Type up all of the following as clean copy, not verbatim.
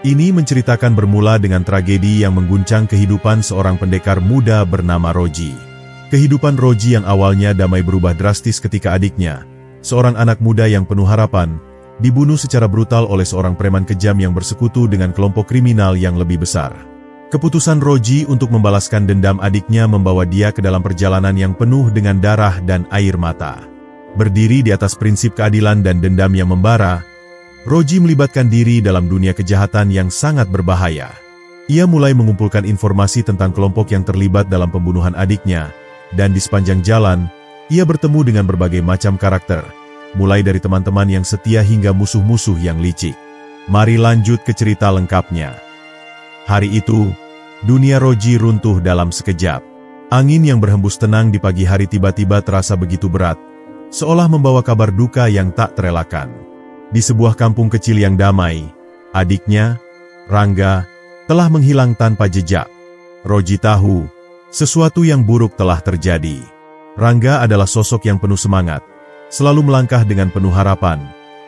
Ini menceritakan bermula dengan tragedi yang mengguncang kehidupan seorang pendekar muda bernama Roji. Kehidupan Roji yang awalnya damai berubah drastis ketika adiknya, seorang anak muda yang penuh harapan, dibunuh secara brutal oleh seorang preman kejam yang bersekutu dengan kelompok kriminal yang lebih besar. Keputusan Roji untuk membalaskan dendam adiknya membawa dia ke dalam perjalanan yang penuh dengan darah dan air mata. Berdiri di atas prinsip keadilan dan dendam yang membara, Roji melibatkan diri dalam dunia kejahatan yang sangat berbahaya. Ia mulai mengumpulkan informasi tentang kelompok yang terlibat dalam pembunuhan adiknya, dan di sepanjang jalan, ia bertemu dengan berbagai macam karakter, mulai dari teman-teman yang setia hingga musuh-musuh yang licik. Mari lanjut ke cerita lengkapnya. Hari itu, dunia Roji runtuh dalam sekejap. Angin yang berhembus tenang di pagi hari tiba-tiba terasa begitu berat, seolah membawa kabar duka yang tak terelakkan. Di sebuah kampung kecil yang damai, adiknya, Rangga, telah menghilang tanpa jejak. Roji tahu, sesuatu yang buruk telah terjadi. Rangga adalah sosok yang penuh semangat, selalu melangkah dengan penuh harapan.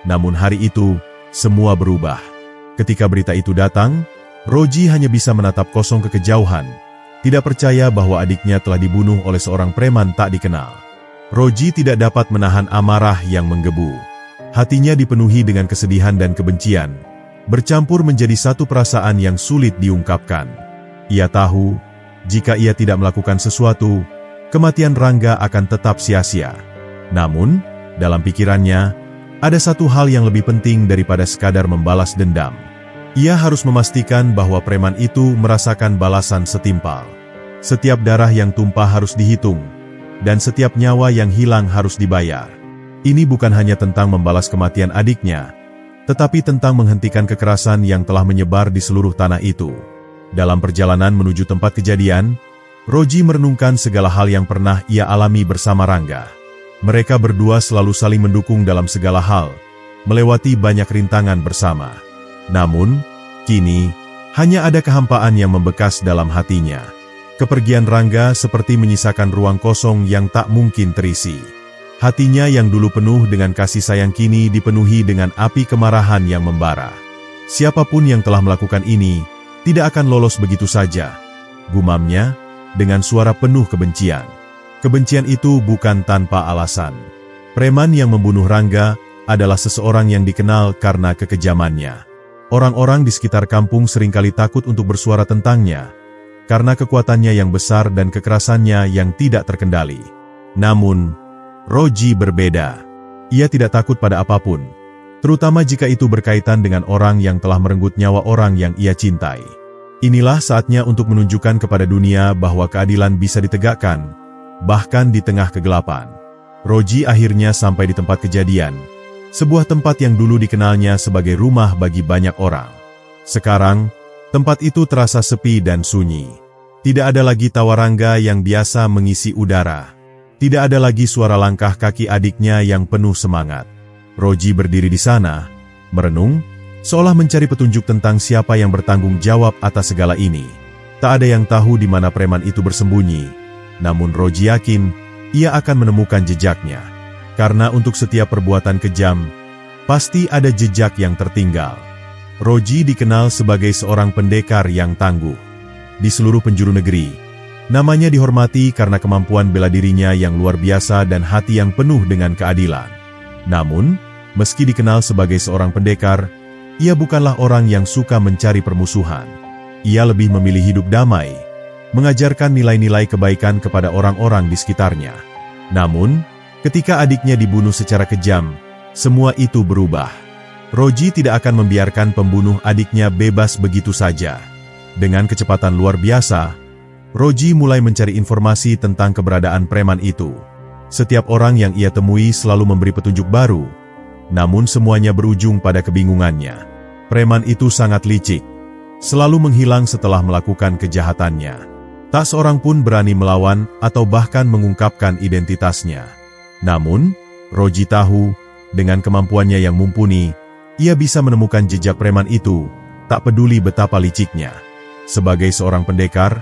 Namun hari itu, semua berubah. Ketika berita itu datang, Roji hanya bisa menatap kosong ke kejauhan, tidak percaya bahwa adiknya telah dibunuh oleh seorang preman tak dikenal. Roji tidak dapat menahan amarah yang menggebu. Hatinya dipenuhi dengan kesedihan dan kebencian, bercampur menjadi satu perasaan yang sulit diungkapkan. Ia tahu, jika ia tidak melakukan sesuatu, kematian Rangga akan tetap sia-sia. Namun, dalam pikirannya, ada satu hal yang lebih penting daripada sekadar membalas dendam. Ia harus memastikan bahwa preman itu merasakan balasan setimpal. Setiap darah yang tumpah harus dihitung, dan setiap nyawa yang hilang harus dibayar. Ini bukan hanya tentang membalas kematian adiknya, tetapi tentang menghentikan kekerasan yang telah menyebar di seluruh tanah itu. Dalam perjalanan menuju tempat kejadian, Roji merenungkan segala hal yang pernah ia alami bersama Rangga. Mereka berdua selalu saling mendukung dalam segala hal, melewati banyak rintangan bersama. Namun, kini, hanya ada kehampaan yang membekas dalam hatinya. Kepergian Rangga seperti menyisakan ruang kosong yang tak mungkin terisi. Hatinya yang dulu penuh dengan kasih sayang kini dipenuhi dengan api kemarahan yang membara. Siapapun yang telah melakukan ini, tidak akan lolos begitu saja, gumamnya, dengan suara penuh kebencian. Kebencian itu bukan tanpa alasan. Preman yang membunuh Rangga adalah seseorang yang dikenal karena kekejamannya. Orang-orang di sekitar kampung seringkali takut untuk bersuara tentangnya, karena kekuatannya yang besar dan kekerasannya yang tidak terkendali. Namun, Roji berbeda. Ia tidak takut pada apapun, terutama jika itu berkaitan dengan orang yang telah merenggut nyawa orang yang ia cintai. Inilah saatnya untuk menunjukkan kepada dunia bahwa keadilan bisa ditegakkan, bahkan di tengah kegelapan. Roji akhirnya sampai di tempat kejadian, sebuah tempat yang dulu dikenalnya sebagai rumah bagi banyak orang. Sekarang, tempat itu terasa sepi dan sunyi. Tidak ada lagi tawa Rangga yang biasa mengisi udara. Tidak ada lagi suara langkah kaki adiknya yang penuh semangat. Roji berdiri di sana, merenung, seolah mencari petunjuk tentang siapa yang bertanggung jawab atas segala ini. Tak ada yang tahu di mana preman itu bersembunyi, namun Roji yakin, ia akan menemukan jejaknya. Karena untuk setiap perbuatan kejam, pasti ada jejak yang tertinggal. Roji dikenal sebagai seorang pendekar yang tangguh. Di seluruh penjuru negeri, namanya dihormati karena kemampuan bela dirinya yang luar biasa dan hati yang penuh dengan keadilan. Namun, meski dikenal sebagai seorang pendekar, ia bukanlah orang yang suka mencari permusuhan. Ia lebih memilih hidup damai, mengajarkan nilai-nilai kebaikan kepada orang-orang di sekitarnya. Namun, ketika adiknya dibunuh secara kejam, semua itu berubah. Roji tidak akan membiarkan pembunuh adiknya bebas begitu saja. Dengan kecepatan luar biasa, Roji mulai mencari informasi tentang keberadaan preman itu. Setiap orang yang ia temui selalu memberi petunjuk baru, namun semuanya berujung pada kebingungannya. Preman itu sangat licik, selalu menghilang setelah melakukan kejahatannya. Tak seorang pun berani melawan atau bahkan mengungkapkan identitasnya. Namun, Roji tahu, dengan kemampuannya yang mumpuni, ia bisa menemukan jejak preman itu, tak peduli betapa liciknya. Sebagai seorang pendekar,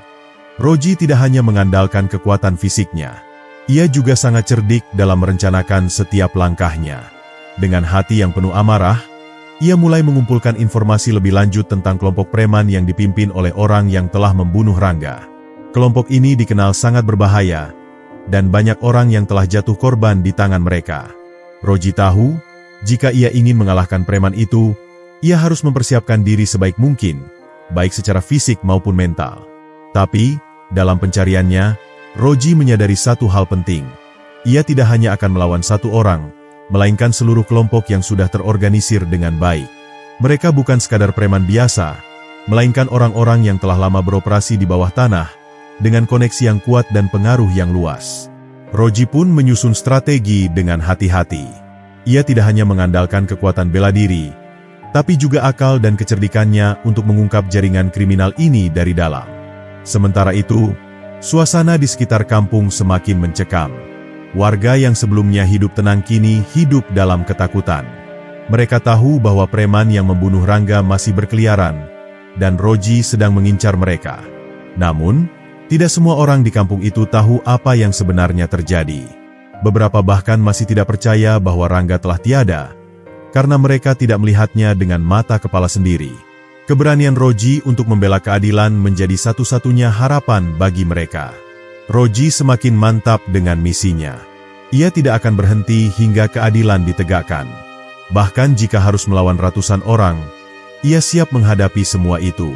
Roji tidak hanya mengandalkan kekuatan fisiknya, ia juga sangat cerdik dalam merencanakan setiap langkahnya. Dengan hati yang penuh amarah, Ia mulai mengumpulkan informasi lebih lanjut tentang kelompok preman yang dipimpin oleh orang yang telah membunuh Rangga. Kelompok ini dikenal sangat berbahaya, dan banyak orang yang telah jatuh korban di tangan mereka. Roji tahu, jika ia ingin mengalahkan preman itu, ia harus mempersiapkan diri sebaik mungkin, baik secara fisik maupun mental. Tapi, dalam pencariannya, Roji menyadari satu hal penting. Ia tidak hanya akan melawan satu orang, melainkan seluruh kelompok yang sudah terorganisir dengan baik. Mereka bukan sekadar preman biasa, melainkan orang-orang yang telah lama beroperasi di bawah tanah, dengan koneksi yang kuat dan pengaruh yang luas. Roji pun menyusun strategi dengan hati-hati. Ia tidak hanya mengandalkan kekuatan bela diri, tapi juga akal dan kecerdikannya untuk mengungkap jaringan kriminal ini dari dalam. Sementara itu, suasana di sekitar kampung semakin mencekam. Warga yang sebelumnya hidup tenang kini hidup dalam ketakutan. Mereka tahu bahwa preman yang membunuh Rangga masih berkeliaran, dan Roji sedang mengincar mereka. Namun, tidak semua orang di kampung itu tahu apa yang sebenarnya terjadi. Beberapa bahkan masih tidak percaya bahwa Rangga telah tiada, karena mereka tidak melihatnya dengan mata kepala sendiri. Keberanian Roji untuk membela keadilan menjadi satu-satunya harapan bagi mereka. Roji semakin mantap dengan misinya. Ia tidak akan berhenti hingga keadilan ditegakkan. Bahkan jika harus melawan ratusan orang, ia siap menghadapi semua itu.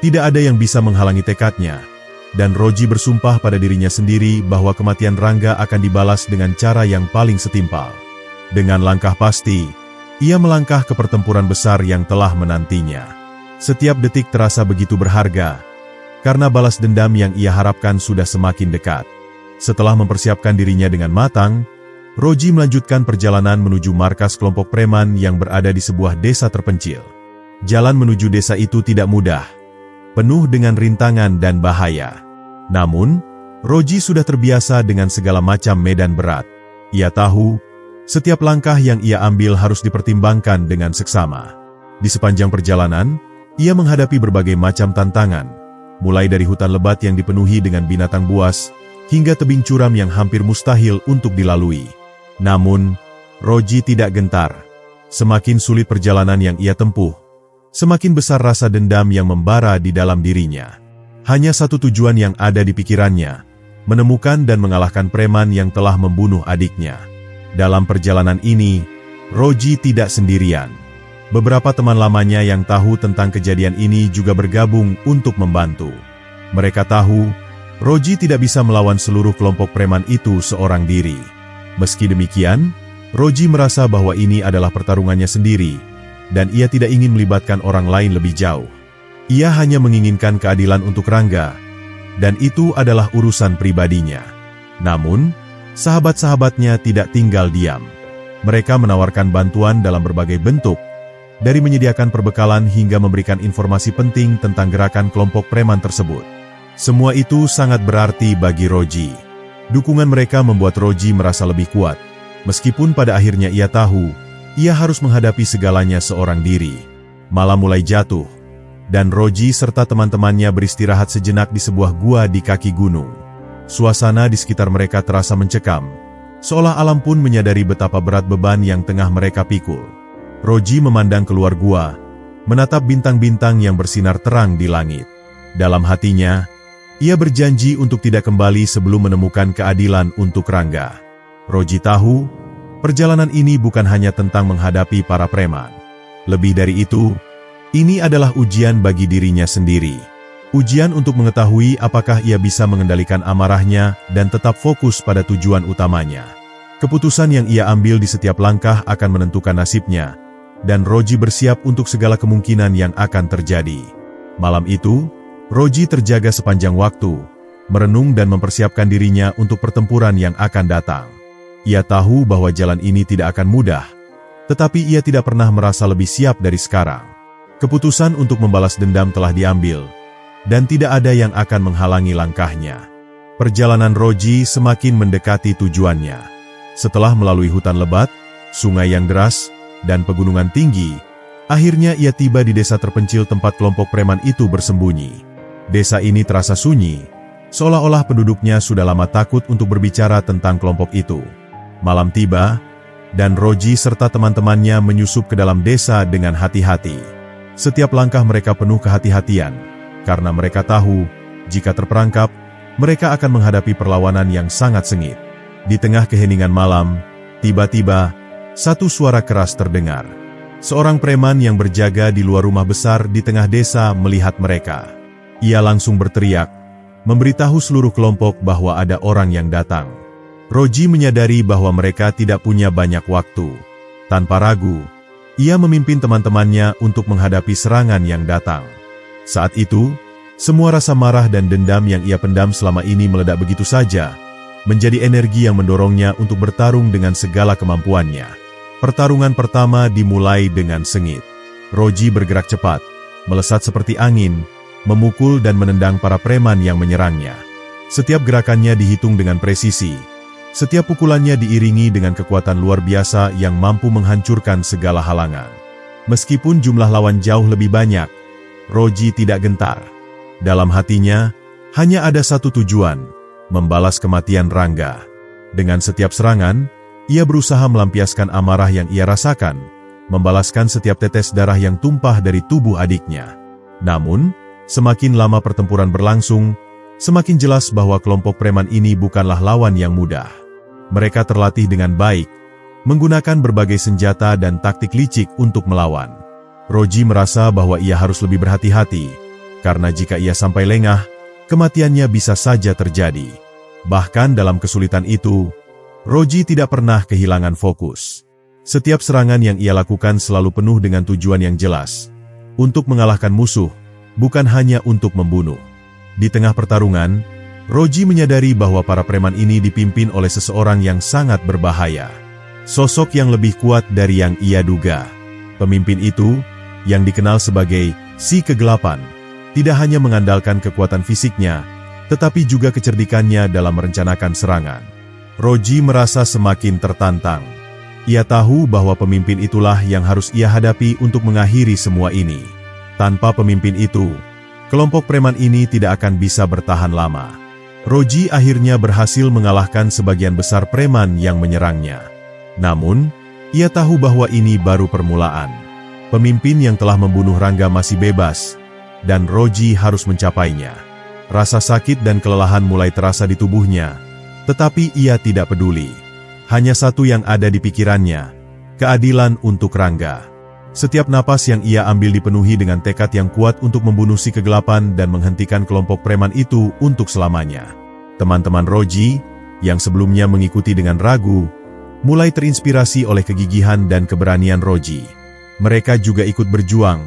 Tidak ada yang bisa menghalangi tekadnya. Dan Roji bersumpah pada dirinya sendiri bahwa kematian Rangga akan dibalas dengan cara yang paling setimpal. Dengan langkah pasti, ia melangkah ke pertempuran besar yang telah menantinya. Setiap detik terasa begitu berharga, karena balas dendam yang ia harapkan sudah semakin dekat. Setelah mempersiapkan dirinya dengan matang, Roji melanjutkan perjalanan menuju markas kelompok preman yang berada di sebuah desa terpencil. Jalan menuju desa itu tidak mudah, penuh dengan rintangan dan bahaya. Namun, Roji sudah terbiasa dengan segala macam medan berat. Ia tahu, setiap langkah yang ia ambil harus dipertimbangkan dengan seksama. Di sepanjang perjalanan, ia menghadapi berbagai macam tantangan, mulai dari hutan lebat yang dipenuhi dengan binatang buas, hingga tebing curam yang hampir mustahil untuk dilalui. Namun, Roji tidak gentar. Semakin sulit perjalanan yang ia tempuh, semakin besar rasa dendam yang membara di dalam dirinya. Hanya satu tujuan yang ada di pikirannya, menemukan dan mengalahkan preman yang telah membunuh adiknya. Dalam perjalanan ini, Roji tidak sendirian. Beberapa teman lamanya yang tahu tentang kejadian ini juga bergabung untuk membantu. Mereka tahu, Roji tidak bisa melawan seluruh kelompok preman itu seorang diri. Meski demikian, Roji merasa bahwa ini adalah pertarungannya sendiri, dan ia tidak ingin melibatkan orang lain lebih jauh. Ia hanya menginginkan keadilan untuk Rangga, dan itu adalah urusan pribadinya. Namun, sahabat-sahabatnya tidak tinggal diam. Mereka menawarkan bantuan dalam berbagai bentuk, dari menyediakan perbekalan hingga memberikan informasi penting tentang gerakan kelompok preman tersebut. Semua itu sangat berarti bagi Roji. Dukungan mereka membuat Roji merasa lebih kuat, meskipun pada akhirnya ia tahu, ia harus menghadapi segalanya seorang diri. Malam mulai jatuh, dan Roji serta teman-temannya beristirahat sejenak di sebuah gua di kaki gunung. Suasana di sekitar mereka terasa mencekam, seolah alam pun menyadari betapa berat beban yang tengah mereka pikul. Roji memandang keluar gua, menatap bintang-bintang yang bersinar terang di langit. Dalam hatinya, ia berjanji untuk tidak kembali sebelum menemukan keadilan untuk Rangga. Roji tahu, perjalanan ini bukan hanya tentang menghadapi para preman. Lebih dari itu, ini adalah ujian bagi dirinya sendiri. Ujian untuk mengetahui apakah ia bisa mengendalikan amarahnya dan tetap fokus pada tujuan utamanya. Keputusan yang ia ambil di setiap langkah akan menentukan nasibnya, dan Roji bersiap untuk segala kemungkinan yang akan terjadi. Malam itu, Roji terjaga sepanjang waktu, merenung dan mempersiapkan dirinya untuk pertempuran yang akan datang. Ia tahu bahwa jalan ini tidak akan mudah, tetapi ia tidak pernah merasa lebih siap dari sekarang. Keputusan untuk membalas dendam telah diambil, dan tidak ada yang akan menghalangi langkahnya. Perjalanan Roji semakin mendekati tujuannya. Setelah melalui hutan lebat, sungai yang deras, dan pegunungan tinggi, akhirnya ia tiba di desa terpencil tempat kelompok preman itu bersembunyi. Desa ini terasa sunyi, seolah-olah penduduknya sudah lama takut untuk berbicara tentang kelompok itu. Malam tiba, dan Roji serta teman-temannya menyusup ke dalam desa dengan hati-hati. Setiap langkah mereka penuh kehati-hatian, karena mereka tahu, jika terperangkap, mereka akan menghadapi perlawanan yang sangat sengit. Di tengah keheningan malam, tiba-tiba, satu suara keras terdengar. Seorang preman yang berjaga di luar rumah besar di tengah desa melihat mereka. Ia langsung berteriak, memberitahu seluruh kelompok bahwa ada orang yang datang. Roji menyadari bahwa mereka tidak punya banyak waktu. Tanpa ragu, ia memimpin teman-temannya untuk menghadapi serangan yang datang. Saat itu, semua rasa marah dan dendam yang ia pendam selama ini meledak begitu saja, menjadi energi yang mendorongnya untuk bertarung dengan segala kemampuannya. Pertarungan pertama dimulai dengan sengit. Roji bergerak cepat, melesat seperti angin, memukul dan menendang para preman yang menyerangnya. Setiap gerakannya dihitung dengan presisi. Setiap pukulannya diiringi dengan kekuatan luar biasa yang mampu menghancurkan segala halangan. Meskipun jumlah lawan jauh lebih banyak, Roji tidak gentar. Dalam hatinya, hanya ada satu tujuan, membalas kematian Rangga. Dengan setiap serangan, ia berusaha melampiaskan amarah yang ia rasakan, membalaskan setiap tetes darah yang tumpah dari tubuh adiknya. Namun, semakin lama pertempuran berlangsung, semakin jelas bahwa kelompok preman ini bukanlah lawan yang mudah. Mereka terlatih dengan baik, menggunakan berbagai senjata dan taktik licik untuk melawan. Roji merasa bahwa ia harus lebih berhati-hati, karena jika ia sampai lengah, kematiannya bisa saja terjadi. Bahkan dalam kesulitan itu, Roji tidak pernah kehilangan fokus. Setiap serangan yang ia lakukan selalu penuh dengan tujuan yang jelas, untuk mengalahkan musuh, bukan hanya untuk membunuh. Di tengah pertarungan, Roji menyadari bahwa para preman ini dipimpin oleh seseorang yang sangat berbahaya. Sosok yang lebih kuat dari yang ia duga. Pemimpin itu, yang dikenal sebagai si kegelapan, tidak hanya mengandalkan kekuatan fisiknya, tetapi juga kecerdikannya dalam merencanakan serangan. Roji merasa semakin tertantang. Ia tahu bahwa pemimpin itulah yang harus ia hadapi untuk mengakhiri semua ini. Tanpa pemimpin itu, kelompok preman ini tidak akan bisa bertahan lama. Roji akhirnya berhasil mengalahkan sebagian besar preman yang menyerangnya. Namun, ia tahu bahwa ini baru permulaan. Pemimpin yang telah membunuh Rangga masih bebas, dan Roji harus mencapainya. Rasa sakit dan kelelahan mulai terasa di tubuhnya, tetapi ia tidak peduli. Hanya satu yang ada di pikirannya, keadilan untuk Rangga. Setiap napas yang ia ambil dipenuhi dengan tekad yang kuat untuk membunuh si kegelapan dan menghentikan kelompok preman itu untuk selamanya. Teman-teman Roji, yang sebelumnya mengikuti dengan ragu, mulai terinspirasi oleh kegigihan dan keberanian Roji. Mereka juga ikut berjuang,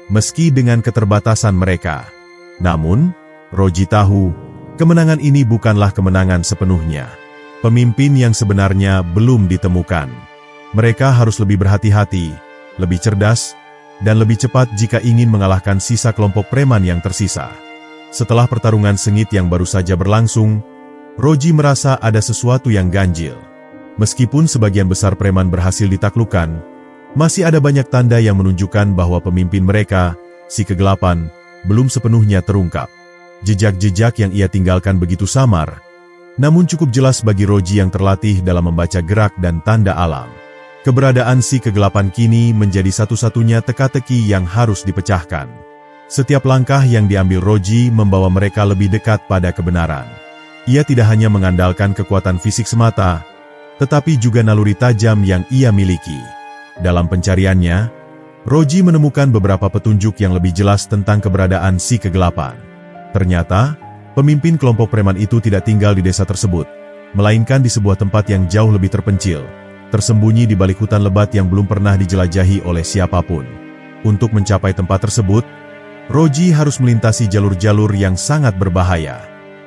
meski dengan keterbatasan mereka. Namun, Roji tahu, kemenangan ini bukanlah kemenangan sepenuhnya. Pemimpin yang sebenarnya belum ditemukan. Mereka harus lebih berhati-hati, lebih cerdas, dan lebih cepat jika ingin mengalahkan sisa kelompok preman yang tersisa. Setelah pertarungan sengit yang baru saja berlangsung, Roji merasa ada sesuatu yang ganjil. Meskipun sebagian besar preman berhasil ditaklukkan, masih ada banyak tanda yang menunjukkan bahwa pemimpin mereka, si kegelapan, belum sepenuhnya terungkap. Jejak-jejak yang ia tinggalkan begitu samar, namun cukup jelas bagi Roji yang terlatih dalam membaca gerak dan tanda alam. Keberadaan si kegelapan kini menjadi satu-satunya teka-teki yang harus dipecahkan. Setiap langkah yang diambil Roji membawa mereka lebih dekat pada kebenaran. Ia tidak hanya mengandalkan kekuatan fisik semata, tetapi juga naluri tajam yang ia miliki. Dalam pencariannya, Roji menemukan beberapa petunjuk yang lebih jelas tentang keberadaan si kegelapan. Ternyata, pemimpin kelompok preman itu tidak tinggal di desa tersebut, melainkan di sebuah tempat yang jauh lebih terpencil, tersembunyi di balik hutan lebat yang belum pernah dijelajahi oleh siapapun. Untuk mencapai tempat tersebut, Roji harus melintasi jalur-jalur yang sangat berbahaya.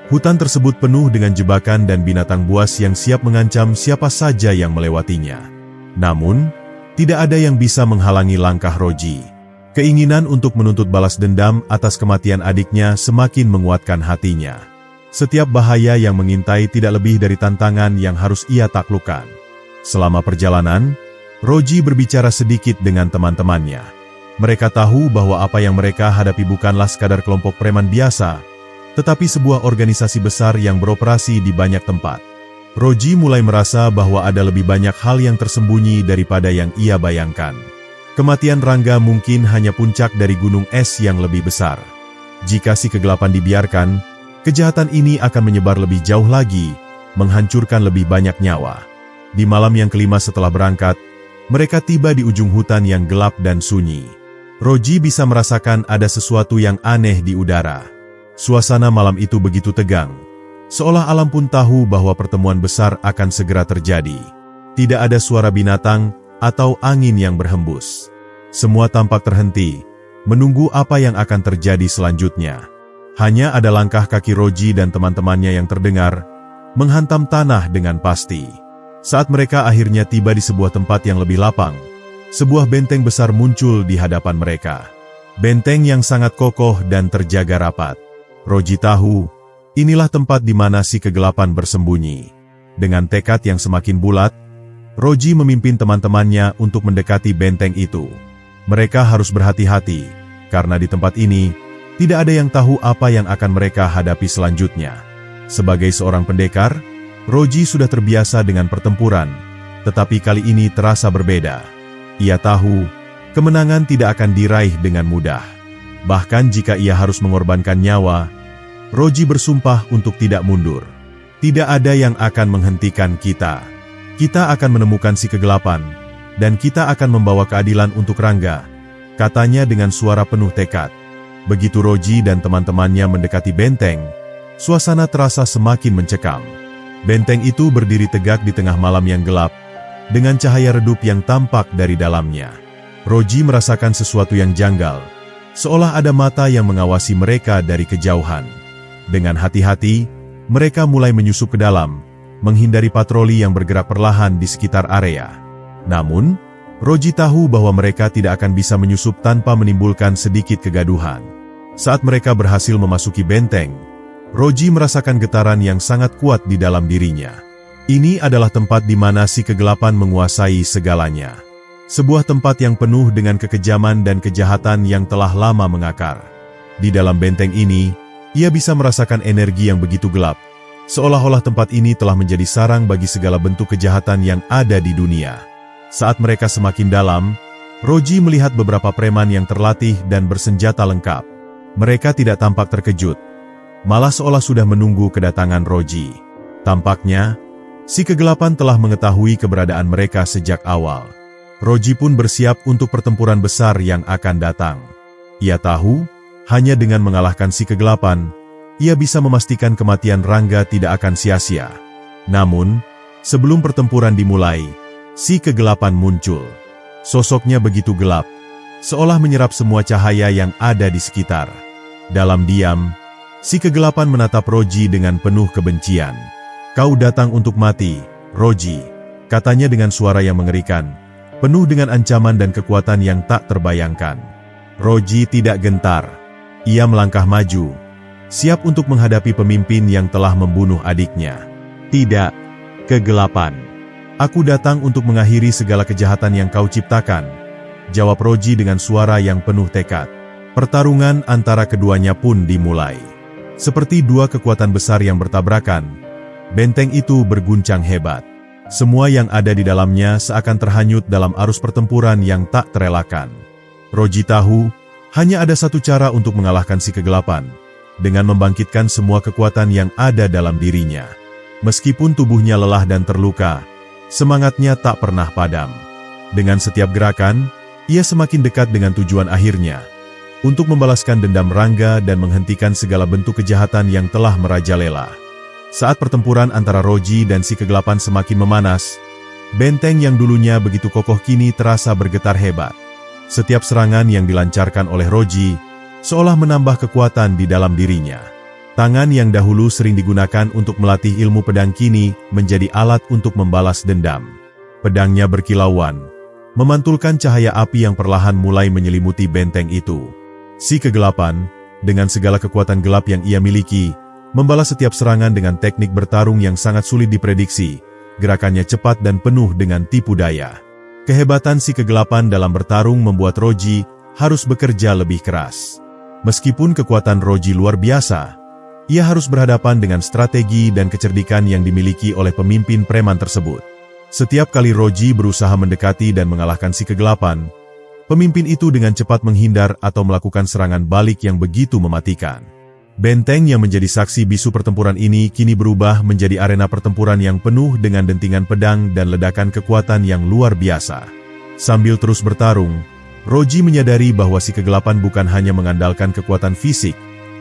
Hutan tersebut penuh dengan jebakan dan binatang buas yang siap mengancam siapa saja yang melewatinya. Namun, tidak ada yang bisa menghalangi langkah Roji. Keinginan untuk menuntut balas dendam atas kematian adiknya semakin menguatkan hatinya. Setiap bahaya yang mengintai tidak lebih dari tantangan yang harus ia taklukkan. Selama perjalanan, Roji berbicara sedikit dengan teman-temannya. Mereka tahu bahwa apa yang mereka hadapi bukanlah sekadar kelompok preman biasa, tetapi sebuah organisasi besar yang beroperasi di banyak tempat. Roji mulai merasa bahwa ada lebih banyak hal yang tersembunyi daripada yang ia bayangkan. Kematian Rangga mungkin hanya puncak dari gunung es yang lebih besar. Jika si kegelapan dibiarkan, kejahatan ini akan menyebar lebih jauh lagi, menghancurkan lebih banyak nyawa. Di malam yang kelima setelah berangkat, mereka tiba di ujung hutan yang gelap dan sunyi. Roji bisa merasakan ada sesuatu yang aneh di udara. Suasana malam itu begitu tegang, seolah alam pun tahu bahwa pertemuan besar akan segera terjadi. Tidak ada suara binatang atau angin yang berhembus. Semua tampak terhenti, menunggu apa yang akan terjadi selanjutnya. Hanya ada langkah kaki Roji dan teman-temannya yang terdengar, menghantam tanah dengan pasti. Saat mereka akhirnya tiba di sebuah tempat yang lebih lapang, sebuah benteng besar muncul di hadapan mereka. Benteng yang sangat kokoh dan terjaga rapat. Roji tahu, inilah tempat di mana si kegelapan bersembunyi. Dengan tekad yang semakin bulat, Roji memimpin teman-temannya untuk mendekati benteng itu. Mereka harus berhati-hati, karena di tempat ini, tidak ada yang tahu apa yang akan mereka hadapi selanjutnya. Sebagai seorang pendekar, Roji sudah terbiasa dengan pertempuran, tetapi kali ini terasa berbeda. Ia tahu, kemenangan tidak akan diraih dengan mudah. Bahkan jika ia harus mengorbankan nyawa, Roji bersumpah untuk tidak mundur. Tidak ada yang akan menghentikan kita. Kita akan menemukan si kegelapan, dan kita akan membawa keadilan untuk Rangga, katanya dengan suara penuh tekad. Begitu Roji dan teman-temannya mendekati benteng, suasana terasa semakin mencekam. Benteng itu berdiri tegak di tengah malam yang gelap, dengan cahaya redup yang tampak dari dalamnya. Roji merasakan sesuatu yang janggal, seolah ada mata yang mengawasi mereka dari kejauhan. Dengan hati-hati, mereka mulai menyusup ke dalam, menghindari patroli yang bergerak perlahan di sekitar area. Namun, Roji tahu bahwa mereka tidak akan bisa menyusup tanpa menimbulkan sedikit kegaduhan. Saat mereka berhasil memasuki benteng, Roji merasakan getaran yang sangat kuat di dalam dirinya. Ini adalah tempat di mana si kegelapan menguasai segalanya. Sebuah tempat yang penuh dengan kekejaman dan kejahatan yang telah lama mengakar. Di dalam benteng ini, ia bisa merasakan energi yang begitu gelap, seolah-olah tempat ini telah menjadi sarang bagi segala bentuk kejahatan yang ada di dunia. Saat mereka semakin dalam, Roji melihat beberapa preman yang terlatih dan bersenjata lengkap. Mereka tidak tampak terkejut, malah seolah sudah menunggu kedatangan Roji. Tampaknya, si kegelapan telah mengetahui keberadaan mereka sejak awal. Roji pun bersiap untuk pertempuran besar yang akan datang. Ia tahu, hanya dengan mengalahkan si kegelapan, ia bisa memastikan kematian Rangga tidak akan sia-sia. Namun, sebelum pertempuran dimulai, si kegelapan muncul. Sosoknya begitu gelap, seolah menyerap semua cahaya yang ada di sekitar. Dalam diam, si kegelapan menatap Roji dengan penuh kebencian. "Kau datang untuk mati, Roji," katanya dengan suara yang mengerikan, penuh dengan ancaman dan kekuatan yang tak terbayangkan. Roji tidak gentar. Ia melangkah maju, siap untuk menghadapi pemimpin yang telah membunuh adiknya. "Tidak, kegelapan. Aku datang untuk mengakhiri segala kejahatan yang kau ciptakan," jawab Roji dengan suara yang penuh tekad. Pertarungan antara keduanya pun dimulai. Seperti dua kekuatan besar yang bertabrakan, benteng itu berguncang hebat. Semua yang ada di dalamnya seakan terhanyut dalam arus pertempuran yang tak terelakkan. Roji tahu, hanya ada satu cara untuk mengalahkan si kegelapan, dengan membangkitkan semua kekuatan yang ada dalam dirinya. Meskipun tubuhnya lelah dan terluka, semangatnya tak pernah padam. Dengan setiap gerakan, ia semakin dekat dengan tujuan akhirnya, untuk membalaskan dendam Rangga dan menghentikan segala bentuk kejahatan yang telah merajalela. Saat pertempuran antara Roji dan si kegelapan semakin memanas, benteng yang dulunya begitu kokoh kini terasa bergetar hebat. Setiap serangan yang dilancarkan oleh Roji, seolah menambah kekuatan di dalam dirinya. Tangan yang dahulu sering digunakan untuk melatih ilmu pedang kini menjadi alat untuk membalas dendam. Pedangnya berkilauan, memantulkan cahaya api yang perlahan mulai menyelimuti benteng itu. Si kegelapan, dengan segala kekuatan gelap yang ia miliki, membalas setiap serangan dengan teknik bertarung yang sangat sulit diprediksi. Gerakannya cepat dan penuh dengan tipu daya. Kehebatan si kegelapan dalam bertarung membuat Roji harus bekerja lebih keras. Meskipun kekuatan Roji luar biasa, Ia harus berhadapan dengan strategi dan kecerdikan yang dimiliki oleh pemimpin preman tersebut. Setiap kali Roji berusaha mendekati dan mengalahkan si kegelapan, pemimpin itu dengan cepat menghindar atau melakukan serangan balik yang begitu mematikan. Benteng yang menjadi saksi bisu pertempuran ini kini berubah menjadi arena pertempuran yang penuh dengan dentingan pedang dan ledakan kekuatan yang luar biasa. Sambil terus bertarung, Roji menyadari bahwa si kegelapan bukan hanya mengandalkan kekuatan fisik,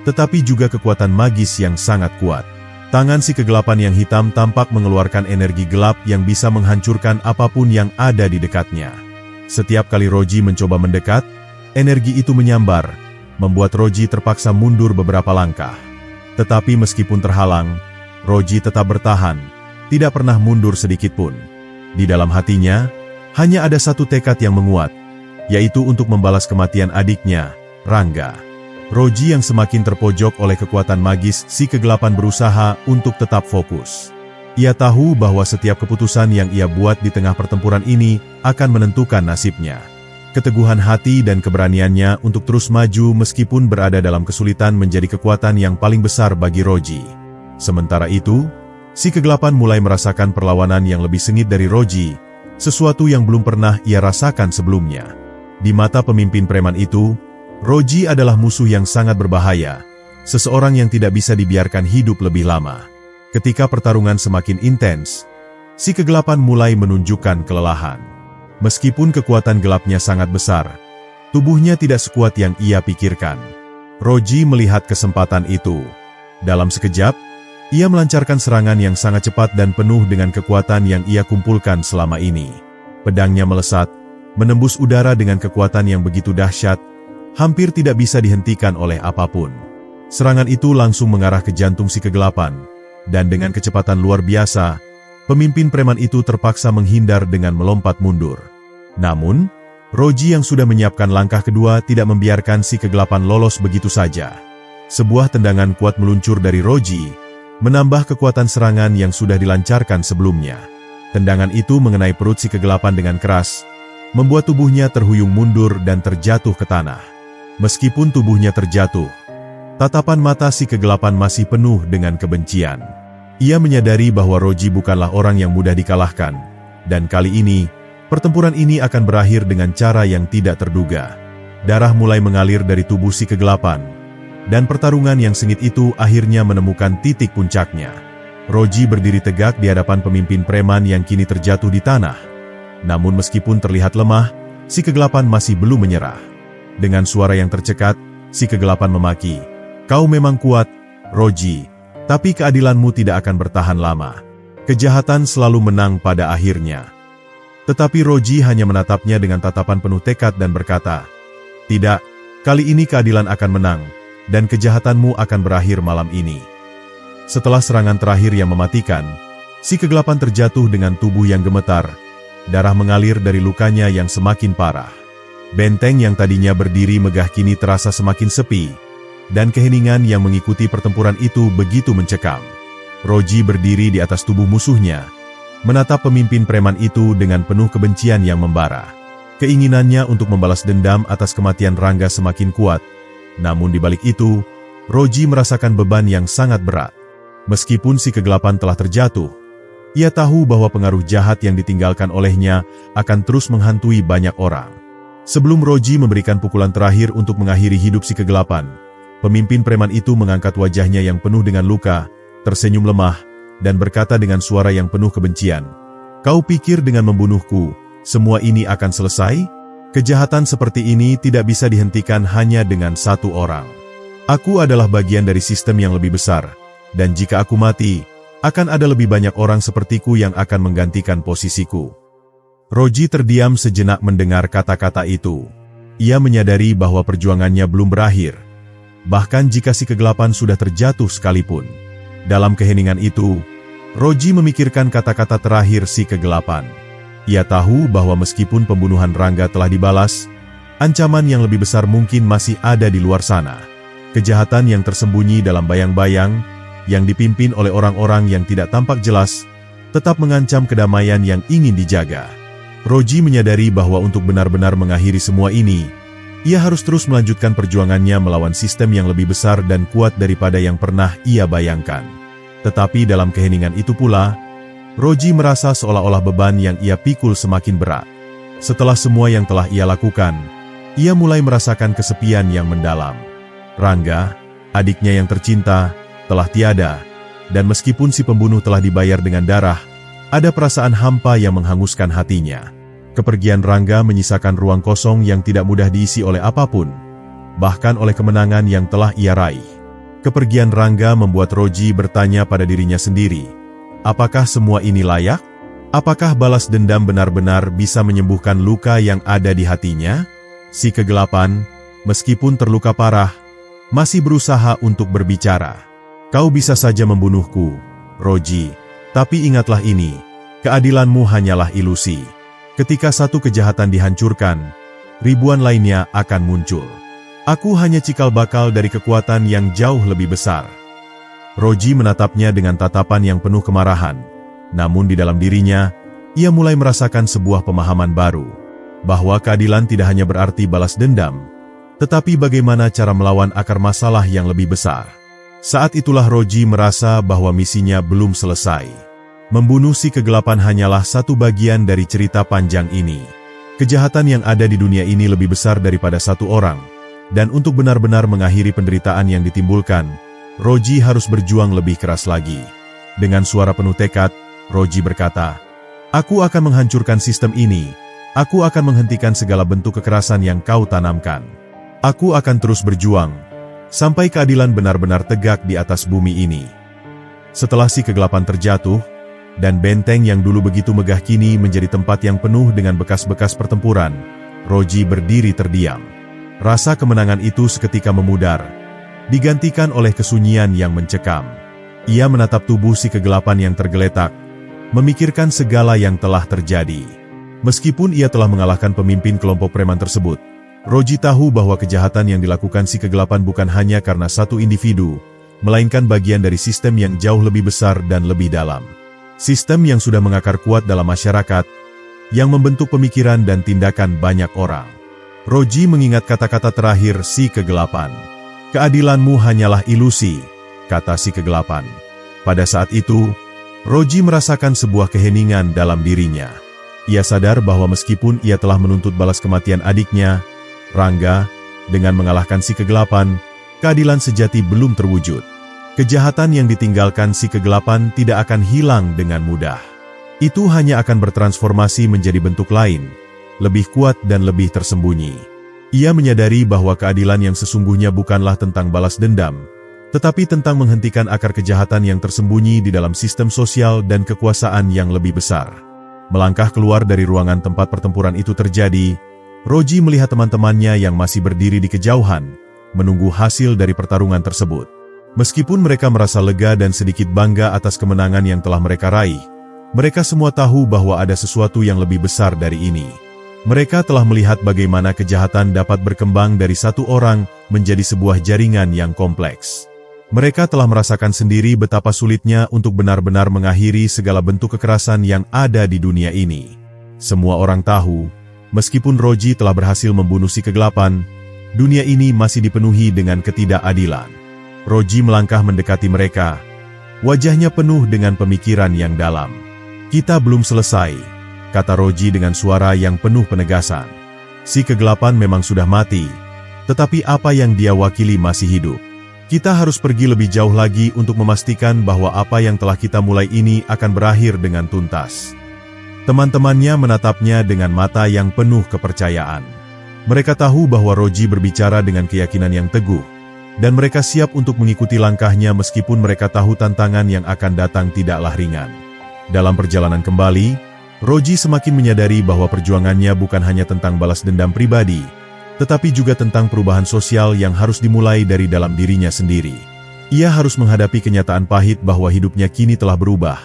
tetapi juga kekuatan magis yang sangat kuat. Tangan si kegelapan yang hitam tampak mengeluarkan energi gelap yang bisa menghancurkan apapun yang ada di dekatnya. Setiap kali Roji mencoba mendekat, energi itu menyambar, membuat Roji terpaksa mundur beberapa langkah. Tetapi meskipun terhalang, Roji tetap bertahan, tidak pernah mundur sedikitpun. Di dalam hatinya, hanya ada satu tekad yang menguat, yaitu untuk membalas kematian adiknya, Rangga. Roji yang semakin terpojok oleh kekuatan magis si kegelapan berusaha untuk tetap fokus. Ia tahu bahwa setiap keputusan yang ia buat di tengah pertempuran ini akan menentukan nasibnya. Keteguhan hati dan keberaniannya untuk terus maju meskipun berada dalam kesulitan menjadi kekuatan yang paling besar bagi Roji. Sementara itu, si kegelapan mulai merasakan perlawanan yang lebih sengit dari Roji, sesuatu yang belum pernah ia rasakan sebelumnya. Di mata pemimpin preman itu, Roji adalah musuh yang sangat berbahaya, seseorang yang tidak bisa dibiarkan hidup lebih lama. Ketika pertarungan semakin intens, si kegelapan mulai menunjukkan kelelahan. Meskipun kekuatan gelapnya sangat besar, tubuhnya tidak sekuat yang ia pikirkan. Roji melihat kesempatan itu. Dalam sekejap, ia melancarkan serangan yang sangat cepat dan penuh dengan kekuatan yang ia kumpulkan selama ini. Pedangnya melesat, menembus udara dengan kekuatan yang begitu dahsyat, hampir tidak bisa dihentikan oleh apapun. Serangan itu langsung mengarah ke jantung si kegelapan, dan dengan kecepatan luar biasa, pemimpin preman itu terpaksa menghindar dengan melompat mundur. Namun, Roji yang sudah menyiapkan langkah kedua tidak membiarkan si kegelapan lolos begitu saja. Sebuah tendangan kuat meluncur dari Roji, menambah kekuatan serangan yang sudah dilancarkan sebelumnya. Tendangan itu mengenai perut si kegelapan dengan keras, membuat tubuhnya terhuyung mundur dan terjatuh ke tanah. Meskipun tubuhnya terjatuh, tatapan mata si kegelapan masih penuh dengan kebencian. Ia menyadari bahwa Roji bukanlah orang yang mudah dikalahkan, dan kali ini, pertempuran ini akan berakhir dengan cara yang tidak terduga. Darah mulai mengalir dari tubuh si kegelapan, dan pertarungan yang sengit itu akhirnya menemukan titik puncaknya. Roji berdiri tegak di hadapan pemimpin preman yang kini terjatuh di tanah. Namun meskipun terlihat lemah, si kegelapan masih belum menyerah. Dengan suara yang tercekat, si kegelapan memaki, "Kau memang kuat, Roji, tapi keadilanmu tidak akan bertahan lama. Kejahatan selalu menang pada akhirnya." Tetapi Roji hanya menatapnya dengan tatapan penuh tekad dan berkata, "Tidak, kali ini keadilan akan menang, dan kejahatanmu akan berakhir malam ini." Setelah serangan terakhir yang mematikan, si kegelapan terjatuh dengan tubuh yang gemetar, darah mengalir dari lukanya yang semakin parah. Benteng yang tadinya berdiri megah kini terasa semakin sepi, dan keheningan yang mengikuti pertempuran itu begitu mencekam. Roji berdiri di atas tubuh musuhnya, menatap pemimpin preman itu dengan penuh kebencian yang membara. Keinginannya untuk membalas dendam atas kematian Rangga semakin kuat, namun di balik itu, Roji merasakan beban yang sangat berat. Meskipun si kegelapan telah terjatuh, ia tahu bahwa pengaruh jahat yang ditinggalkan olehnya akan terus menghantui banyak orang. Sebelum Roji memberikan pukulan terakhir untuk mengakhiri hidup si kegelapan, pemimpin preman itu mengangkat wajahnya yang penuh dengan luka, tersenyum lemah, dan berkata dengan suara yang penuh kebencian, "Kau pikir dengan membunuhku, semua ini akan selesai? Kejahatan seperti ini tidak bisa dihentikan hanya dengan satu orang. Aku adalah bagian dari sistem yang lebih besar, dan jika aku mati, akan ada lebih banyak orang sepertiku yang akan menggantikan posisiku." Roji terdiam sejenak mendengar kata-kata itu. Ia menyadari bahwa perjuangannya belum berakhir, bahkan jika si kegelapan sudah terjatuh sekalipun. Dalam keheningan itu, Roji memikirkan kata-kata terakhir si kegelapan. Ia tahu bahwa meskipun pembunuhan Rangga telah dibalas, ancaman yang lebih besar mungkin masih ada di luar sana. Kejahatan yang tersembunyi dalam bayang-bayang, yang dipimpin oleh orang-orang yang tidak tampak jelas, tetap mengancam kedamaian yang ingin dijaga. Roji menyadari bahwa untuk benar-benar mengakhiri semua ini, Ia harus terus melanjutkan perjuangannya melawan sistem yang lebih besar dan kuat daripada yang pernah ia bayangkan. Tetapi dalam keheningan itu pula, Roji merasa seolah-olah beban yang ia pikul semakin berat. Setelah semua yang telah ia lakukan, ia mulai merasakan kesepian yang mendalam. Rangga, adiknya yang tercinta, telah tiada, dan meskipun si pembunuh telah dibayar dengan darah, ada perasaan hampa yang menghanguskan hatinya. Kepergian Rangga menyisakan ruang kosong yang tidak mudah diisi oleh apapun, bahkan oleh kemenangan yang telah ia raih. Kepergian Rangga membuat Roji bertanya pada dirinya sendiri, apakah semua ini layak? Apakah balas dendam benar-benar bisa menyembuhkan luka yang ada di hatinya? Si kegelapan, meskipun terluka parah, masih berusaha untuk berbicara. Kau bisa saja membunuhku, Roji, tapi ingatlah ini, keadilanmu hanyalah ilusi. Ketika satu kejahatan dihancurkan, ribuan lainnya akan muncul. Aku hanya cikal bakal dari kekuatan yang jauh lebih besar. Roji menatapnya dengan tatapan yang penuh kemarahan. Namun di dalam dirinya, ia mulai merasakan sebuah pemahaman baru. Bahwa keadilan tidak hanya berarti balas dendam, tetapi bagaimana cara melawan akar masalah yang lebih besar. Saat itulah Roji merasa bahwa misinya belum selesai. Membunuh si kegelapan hanyalah satu bagian dari cerita panjang ini. Kejahatan yang ada di dunia ini lebih besar daripada satu orang, dan untuk benar-benar mengakhiri penderitaan yang ditimbulkan, Roji harus berjuang lebih keras lagi. Dengan suara penuh tekad, Roji berkata, "Aku akan menghancurkan sistem ini. Aku akan menghentikan segala bentuk kekerasan yang kau tanamkan. Aku akan terus berjuang, sampai keadilan benar-benar tegak di atas bumi ini." Setelah si kegelapan terjatuh, dan benteng yang dulu begitu megah kini menjadi tempat yang penuh dengan bekas-bekas pertempuran, Roji berdiri terdiam. Rasa kemenangan itu seketika memudar, digantikan oleh kesunyian yang mencekam. Ia menatap tubuh si kegelapan yang tergeletak, memikirkan segala yang telah terjadi. Meskipun ia telah mengalahkan pemimpin kelompok preman tersebut, Roji tahu bahwa kejahatan yang dilakukan si kegelapan bukan hanya karena satu individu, melainkan bagian dari sistem yang jauh lebih besar dan lebih dalam. Sistem yang sudah mengakar kuat dalam masyarakat, yang membentuk pemikiran dan tindakan banyak orang. Roji mengingat kata-kata terakhir si kegelapan. "Keadilanmu hanyalah ilusi," kata si kegelapan. Pada saat itu, Roji merasakan sebuah keheningan dalam dirinya. Ia sadar bahwa meskipun ia telah menuntut balas kematian adiknya, Rangga, dengan mengalahkan si kegelapan, keadilan sejati belum terwujud. Kejahatan yang ditinggalkan si kegelapan tidak akan hilang dengan mudah. Itu hanya akan bertransformasi menjadi bentuk lain, lebih kuat dan lebih tersembunyi. Ia menyadari bahwa keadilan yang sesungguhnya bukanlah tentang balas dendam, tetapi tentang menghentikan akar kejahatan yang tersembunyi di dalam sistem sosial dan kekuasaan yang lebih besar. Melangkah keluar dari ruangan tempat pertempuran itu terjadi, Roji melihat teman-temannya yang masih berdiri di kejauhan, menunggu hasil dari pertarungan tersebut. Meskipun mereka merasa lega dan sedikit bangga atas kemenangan yang telah mereka raih, mereka semua tahu bahwa ada sesuatu yang lebih besar dari ini. Mereka telah melihat bagaimana kejahatan dapat berkembang dari satu orang menjadi sebuah jaringan yang kompleks. Mereka telah merasakan sendiri betapa sulitnya untuk benar-benar mengakhiri segala bentuk kekerasan yang ada di dunia ini. Semua orang tahu, meskipun Roji telah berhasil membunuh si kegelapan, dunia ini masih dipenuhi dengan ketidakadilan. Roji melangkah mendekati mereka, wajahnya penuh dengan pemikiran yang dalam. "Kita belum selesai," kata Roji dengan suara yang penuh penegasan. Si kegelapan memang sudah mati, tetapi apa yang dia wakili masih hidup. Kita harus pergi lebih jauh lagi untuk memastikan bahwa apa yang telah kita mulai ini akan berakhir dengan tuntas. Teman-temannya menatapnya dengan mata yang penuh kepercayaan. Mereka tahu bahwa Roji berbicara dengan keyakinan yang teguh, dan mereka siap untuk mengikuti langkahnya meskipun mereka tahu tantangan yang akan datang tidaklah ringan. Dalam perjalanan kembali, Roji semakin menyadari bahwa perjuangannya bukan hanya tentang balas dendam pribadi, tetapi juga tentang perubahan sosial yang harus dimulai dari dalam dirinya sendiri. Ia harus menghadapi kenyataan pahit bahwa hidupnya kini telah berubah,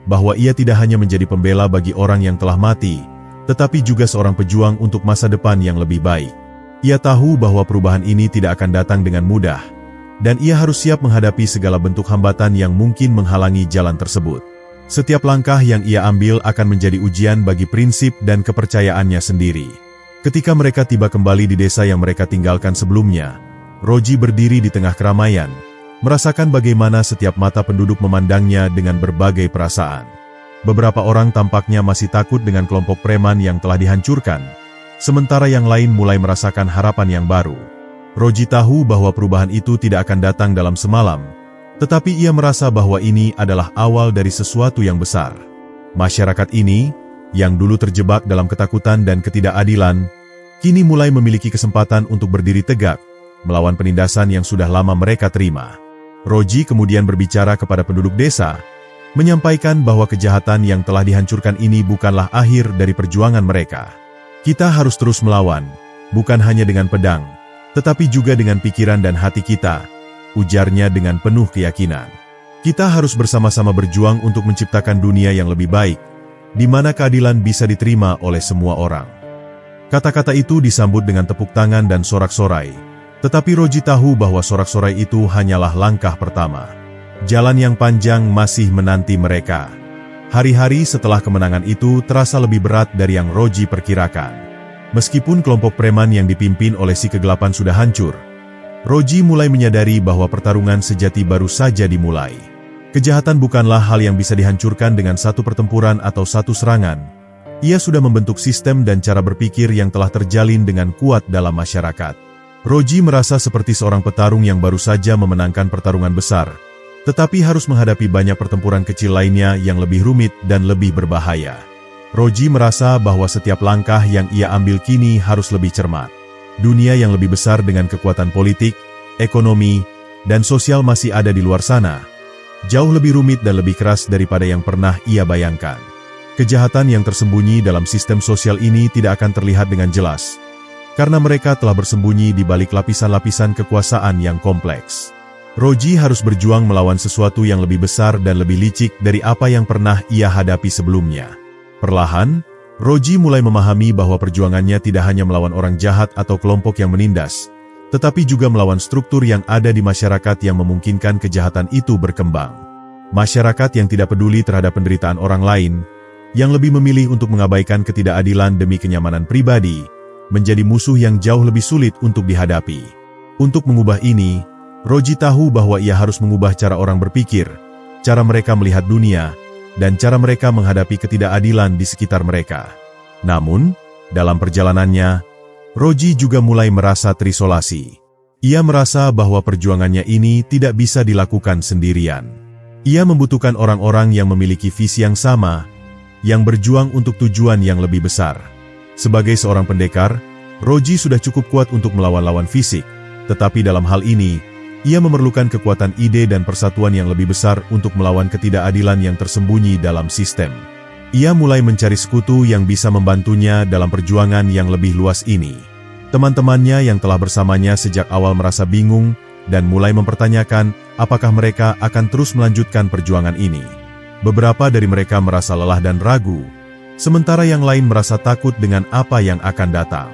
bahwa ia tidak hanya menjadi pembela bagi orang yang telah mati, tetapi juga seorang pejuang untuk masa depan yang lebih baik. Ia tahu bahwa perubahan ini tidak akan datang dengan mudah, dan ia harus siap menghadapi segala bentuk hambatan yang mungkin menghalangi jalan tersebut. Setiap langkah yang ia ambil akan menjadi ujian bagi prinsip dan kepercayaannya sendiri. Ketika mereka tiba kembali di desa yang mereka tinggalkan sebelumnya, Roji berdiri di tengah keramaian, merasakan bagaimana setiap mata penduduk memandangnya dengan berbagai perasaan. Beberapa orang tampaknya masih takut dengan kelompok preman yang telah dihancurkan, sementara yang lain mulai merasakan harapan yang baru. Roji tahu bahwa perubahan itu tidak akan datang dalam semalam, tetapi ia merasa bahwa ini adalah awal dari sesuatu yang besar. Masyarakat ini, yang dulu terjebak dalam ketakutan dan ketidakadilan, kini mulai memiliki kesempatan untuk berdiri tegak, melawan penindasan yang sudah lama mereka terima. Roji kemudian berbicara kepada penduduk desa, menyampaikan bahwa kejahatan yang telah dihancurkan ini bukanlah akhir dari perjuangan mereka. Kita harus terus melawan, bukan hanya dengan pedang, tetapi juga dengan pikiran dan hati kita, ujarnya dengan penuh keyakinan. Kita harus bersama-sama berjuang untuk menciptakan dunia yang lebih baik, di mana keadilan bisa diterima oleh semua orang. Kata-kata itu disambut dengan tepuk tangan dan sorak-sorai, tetapi Roji tahu bahwa sorak-sorai itu hanyalah langkah pertama. Jalan yang panjang masih menanti mereka. Hari-hari setelah kemenangan itu terasa lebih berat dari yang Roji perkirakan. Meskipun kelompok preman yang dipimpin oleh si kegelapan sudah hancur, Roji mulai menyadari bahwa pertarungan sejati baru saja dimulai. Kejahatan bukanlah hal yang bisa dihancurkan dengan satu pertempuran atau satu serangan. Ia sudah membentuk sistem dan cara berpikir yang telah terjalin dengan kuat dalam masyarakat. Roji merasa seperti seorang petarung yang baru saja memenangkan pertarungan besar, tetapi harus menghadapi banyak pertempuran kecil lainnya yang lebih rumit dan lebih berbahaya. Roji merasa bahwa setiap langkah yang ia ambil kini harus lebih cermat. Dunia yang lebih besar dengan kekuatan politik, ekonomi, dan sosial masih ada di luar sana. Jauh lebih rumit dan lebih keras daripada yang pernah ia bayangkan. Kejahatan yang tersembunyi dalam sistem sosial ini tidak akan terlihat dengan jelas, karena mereka telah bersembunyi di balik lapisan-lapisan kekuasaan yang kompleks. Roji harus berjuang melawan sesuatu yang lebih besar dan lebih licik dari apa yang pernah ia hadapi sebelumnya. Perlahan, Roji mulai memahami bahwa perjuangannya tidak hanya melawan orang jahat atau kelompok yang menindas, tetapi juga melawan struktur yang ada di masyarakat yang memungkinkan kejahatan itu berkembang. Masyarakat yang tidak peduli terhadap penderitaan orang lain, yang lebih memilih untuk mengabaikan ketidakadilan demi kenyamanan pribadi, menjadi musuh yang jauh lebih sulit untuk dihadapi. Untuk mengubah ini, Roji tahu bahwa ia harus mengubah cara orang berpikir, cara mereka melihat dunia, dan cara mereka menghadapi ketidakadilan di sekitar mereka. Namun, dalam perjalanannya, Roji juga mulai merasa terisolasi. Ia merasa bahwa perjuangannya ini tidak bisa dilakukan sendirian. Ia membutuhkan orang-orang yang memiliki visi yang sama, yang berjuang untuk tujuan yang lebih besar. Sebagai seorang pendekar, Roji sudah cukup kuat untuk melawan lawan fisik, tetapi dalam hal ini, ia memerlukan kekuatan ide dan persatuan yang lebih besar untuk melawan ketidakadilan yang tersembunyi dalam sistem. Ia mulai mencari sekutu yang bisa membantunya dalam perjuangan yang lebih luas ini. Teman-temannya yang telah bersamanya sejak awal merasa bingung dan mulai mempertanyakan apakah mereka akan terus melanjutkan perjuangan ini. Beberapa dari mereka merasa lelah dan ragu, sementara yang lain merasa takut dengan apa yang akan datang.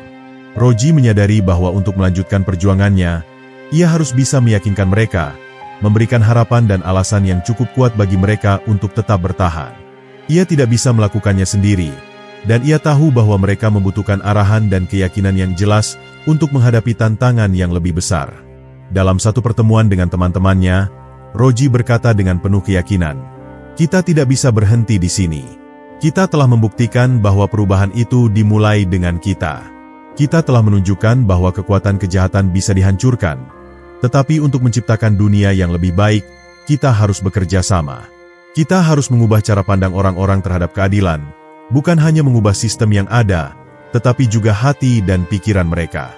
Roji menyadari bahwa untuk melanjutkan perjuangannya, ia harus bisa meyakinkan mereka, memberikan harapan dan alasan yang cukup kuat bagi mereka untuk tetap bertahan. Ia tidak bisa melakukannya sendiri, dan ia tahu bahwa mereka membutuhkan arahan dan keyakinan yang jelas untuk menghadapi tantangan yang lebih besar. Dalam satu pertemuan dengan teman-temannya, Roji berkata dengan penuh keyakinan, "Kita tidak bisa berhenti di sini. Kita telah membuktikan bahwa perubahan itu dimulai dengan kita. Kita telah menunjukkan bahwa kekuatan kejahatan bisa dihancurkan. Tetapi untuk menciptakan dunia yang lebih baik, kita harus bekerja sama. Kita harus mengubah cara pandang orang-orang terhadap keadilan, bukan hanya mengubah sistem yang ada, tetapi juga hati dan pikiran mereka."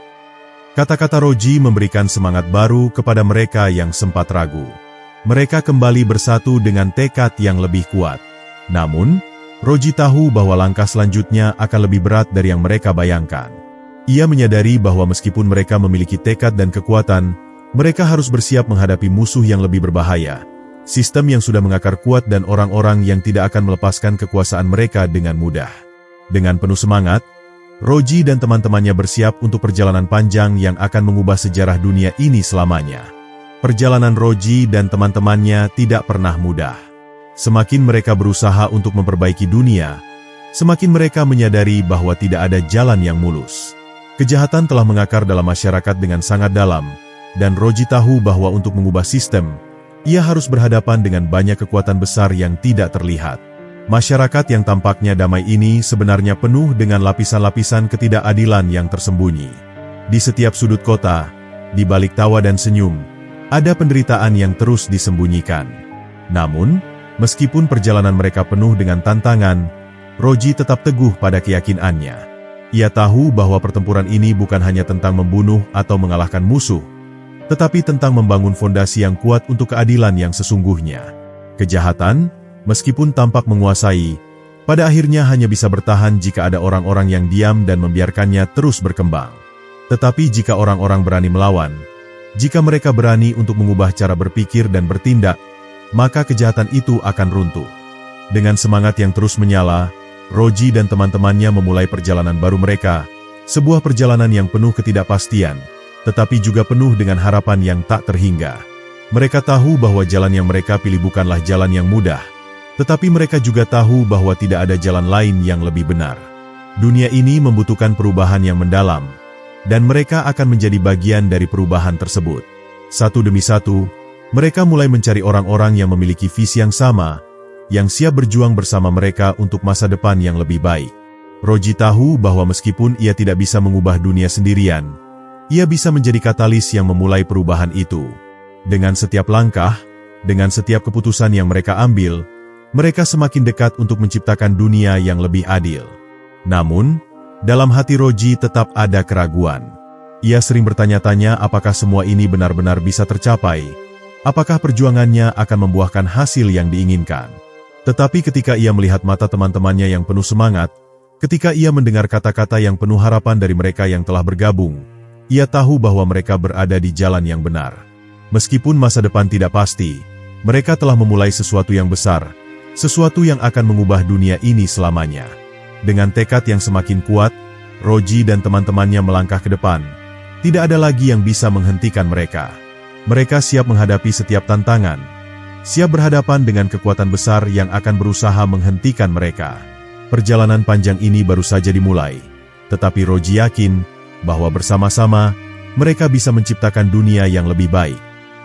Kata-kata Roji memberikan semangat baru kepada mereka yang sempat ragu. Mereka kembali bersatu dengan tekad yang lebih kuat. Namun, Roji tahu bahwa langkah selanjutnya akan lebih berat dari yang mereka bayangkan. Ia menyadari bahwa meskipun mereka memiliki tekad dan kekuatan, mereka harus bersiap menghadapi musuh yang lebih berbahaya, sistem yang sudah mengakar kuat dan orang-orang yang tidak akan melepaskan kekuasaan mereka dengan mudah. Dengan penuh semangat, Roji dan teman-temannya bersiap untuk perjalanan panjang yang akan mengubah sejarah dunia ini selamanya. Perjalanan Roji dan teman-temannya tidak pernah mudah. Semakin mereka berusaha untuk memperbaiki dunia, semakin mereka menyadari bahwa tidak ada jalan yang mulus. Kejahatan telah mengakar dalam masyarakat dengan sangat dalam, dan Roji tahu bahwa untuk mengubah sistem, ia harus berhadapan dengan banyak kekuatan besar yang tidak terlihat. Masyarakat yang tampaknya damai ini sebenarnya penuh dengan lapisan-lapisan ketidakadilan yang tersembunyi. Di setiap sudut kota, di balik tawa dan senyum, ada penderitaan yang terus disembunyikan. Namun, meskipun perjalanan mereka penuh dengan tantangan, Roji tetap teguh pada keyakinannya. Ia tahu bahwa pertempuran ini bukan hanya tentang membunuh atau mengalahkan musuh, tetapi tentang membangun fondasi yang kuat untuk keadilan yang sesungguhnya. Kejahatan, meskipun tampak menguasai, pada akhirnya hanya bisa bertahan jika ada orang-orang yang diam dan membiarkannya terus berkembang. Tetapi jika orang-orang berani melawan, jika mereka berani untuk mengubah cara berpikir dan bertindak, maka kejahatan itu akan runtuh. Dengan semangat yang terus menyala, Roji dan teman-temannya memulai perjalanan baru mereka, sebuah perjalanan yang penuh ketidakpastian, tetapi juga penuh dengan harapan yang tak terhingga. Mereka tahu bahwa jalan yang mereka pilih bukanlah jalan yang mudah, tetapi mereka juga tahu bahwa tidak ada jalan lain yang lebih benar. Dunia ini membutuhkan perubahan yang mendalam, dan mereka akan menjadi bagian dari perubahan tersebut. Satu demi satu, mereka mulai mencari orang-orang yang memiliki visi yang sama, yang siap berjuang bersama mereka untuk masa depan yang lebih baik. Roji tahu bahwa meskipun ia tidak bisa mengubah dunia sendirian, ia bisa menjadi katalis yang memulai perubahan itu. Dengan setiap langkah, dengan setiap keputusan yang mereka ambil, mereka semakin dekat untuk menciptakan dunia yang lebih adil. Namun, dalam hati Roji tetap ada keraguan. Ia sering bertanya-tanya apakah semua ini benar-benar bisa tercapai, apakah perjuangannya akan membuahkan hasil yang diinginkan. Tetapi ketika ia melihat mata teman-temannya yang penuh semangat, ketika ia mendengar kata-kata yang penuh harapan dari mereka yang telah bergabung, ia tahu bahwa mereka berada di jalan yang benar. Meskipun masa depan tidak pasti, mereka telah memulai sesuatu yang besar, sesuatu yang akan mengubah dunia ini selamanya. Dengan tekad yang semakin kuat, Roji dan teman-temannya melangkah ke depan. Tidak ada lagi yang bisa menghentikan mereka. Mereka siap menghadapi setiap tantangan, siap berhadapan dengan kekuatan besar yang akan berusaha menghentikan mereka. Perjalanan panjang ini baru saja dimulai, tetapi Roji yakin bahwa bersama-sama mereka bisa menciptakan dunia yang lebih baik.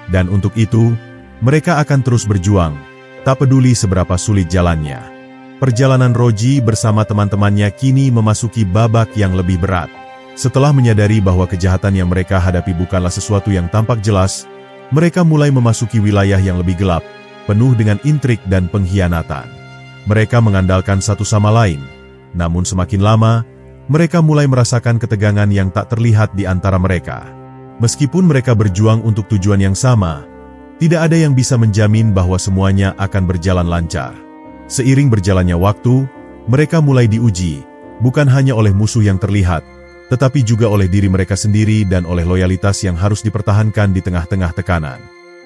Dan untuk itu, mereka akan terus berjuang, tak peduli seberapa sulit jalannya. Perjalanan Roji bersama teman-temannya kini memasuki babak yang lebih berat. Setelah menyadari bahwa kejahatan yang mereka hadapi bukanlah sesuatu yang tampak jelas, mereka mulai memasuki wilayah yang lebih gelap, penuh dengan intrik dan pengkhianatan. Mereka mengandalkan satu sama lain, namun semakin lama, mereka mulai merasakan ketegangan yang tak terlihat di antara mereka. Meskipun mereka berjuang untuk tujuan yang sama, tidak ada yang bisa menjamin bahwa semuanya akan berjalan lancar. Seiring berjalannya waktu, mereka mulai diuji, bukan hanya oleh musuh yang terlihat, tetapi juga oleh diri mereka sendiri dan oleh loyalitas yang harus dipertahankan di tengah-tengah tekanan.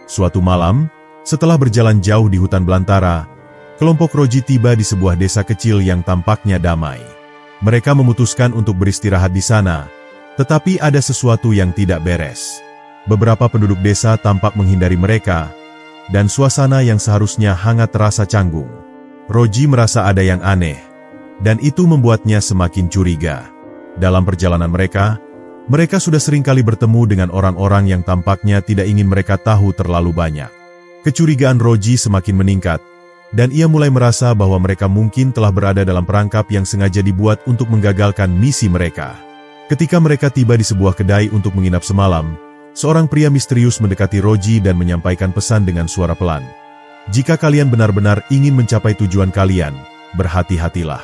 Suatu malam, setelah berjalan jauh di hutan belantara, kelompok Roji tiba di sebuah desa kecil yang tampaknya damai. Mereka memutuskan untuk beristirahat di sana, tetapi ada sesuatu yang tidak beres. Beberapa penduduk desa tampak menghindari mereka, dan suasana yang seharusnya hangat terasa canggung. Roji merasa ada yang aneh, dan itu membuatnya semakin curiga. Dalam perjalanan mereka sudah sering kali bertemu dengan orang-orang yang tampaknya tidak ingin mereka tahu terlalu banyak. Kecurigaan Roji semakin meningkat, dan ia mulai merasa bahwa mereka mungkin telah berada dalam perangkap yang sengaja dibuat untuk menggagalkan misi mereka. Ketika mereka tiba di sebuah kedai untuk menginap semalam, seorang pria misterius mendekati Roji dan menyampaikan pesan dengan suara pelan. Jika kalian benar-benar ingin mencapai tujuan kalian, berhati-hatilah.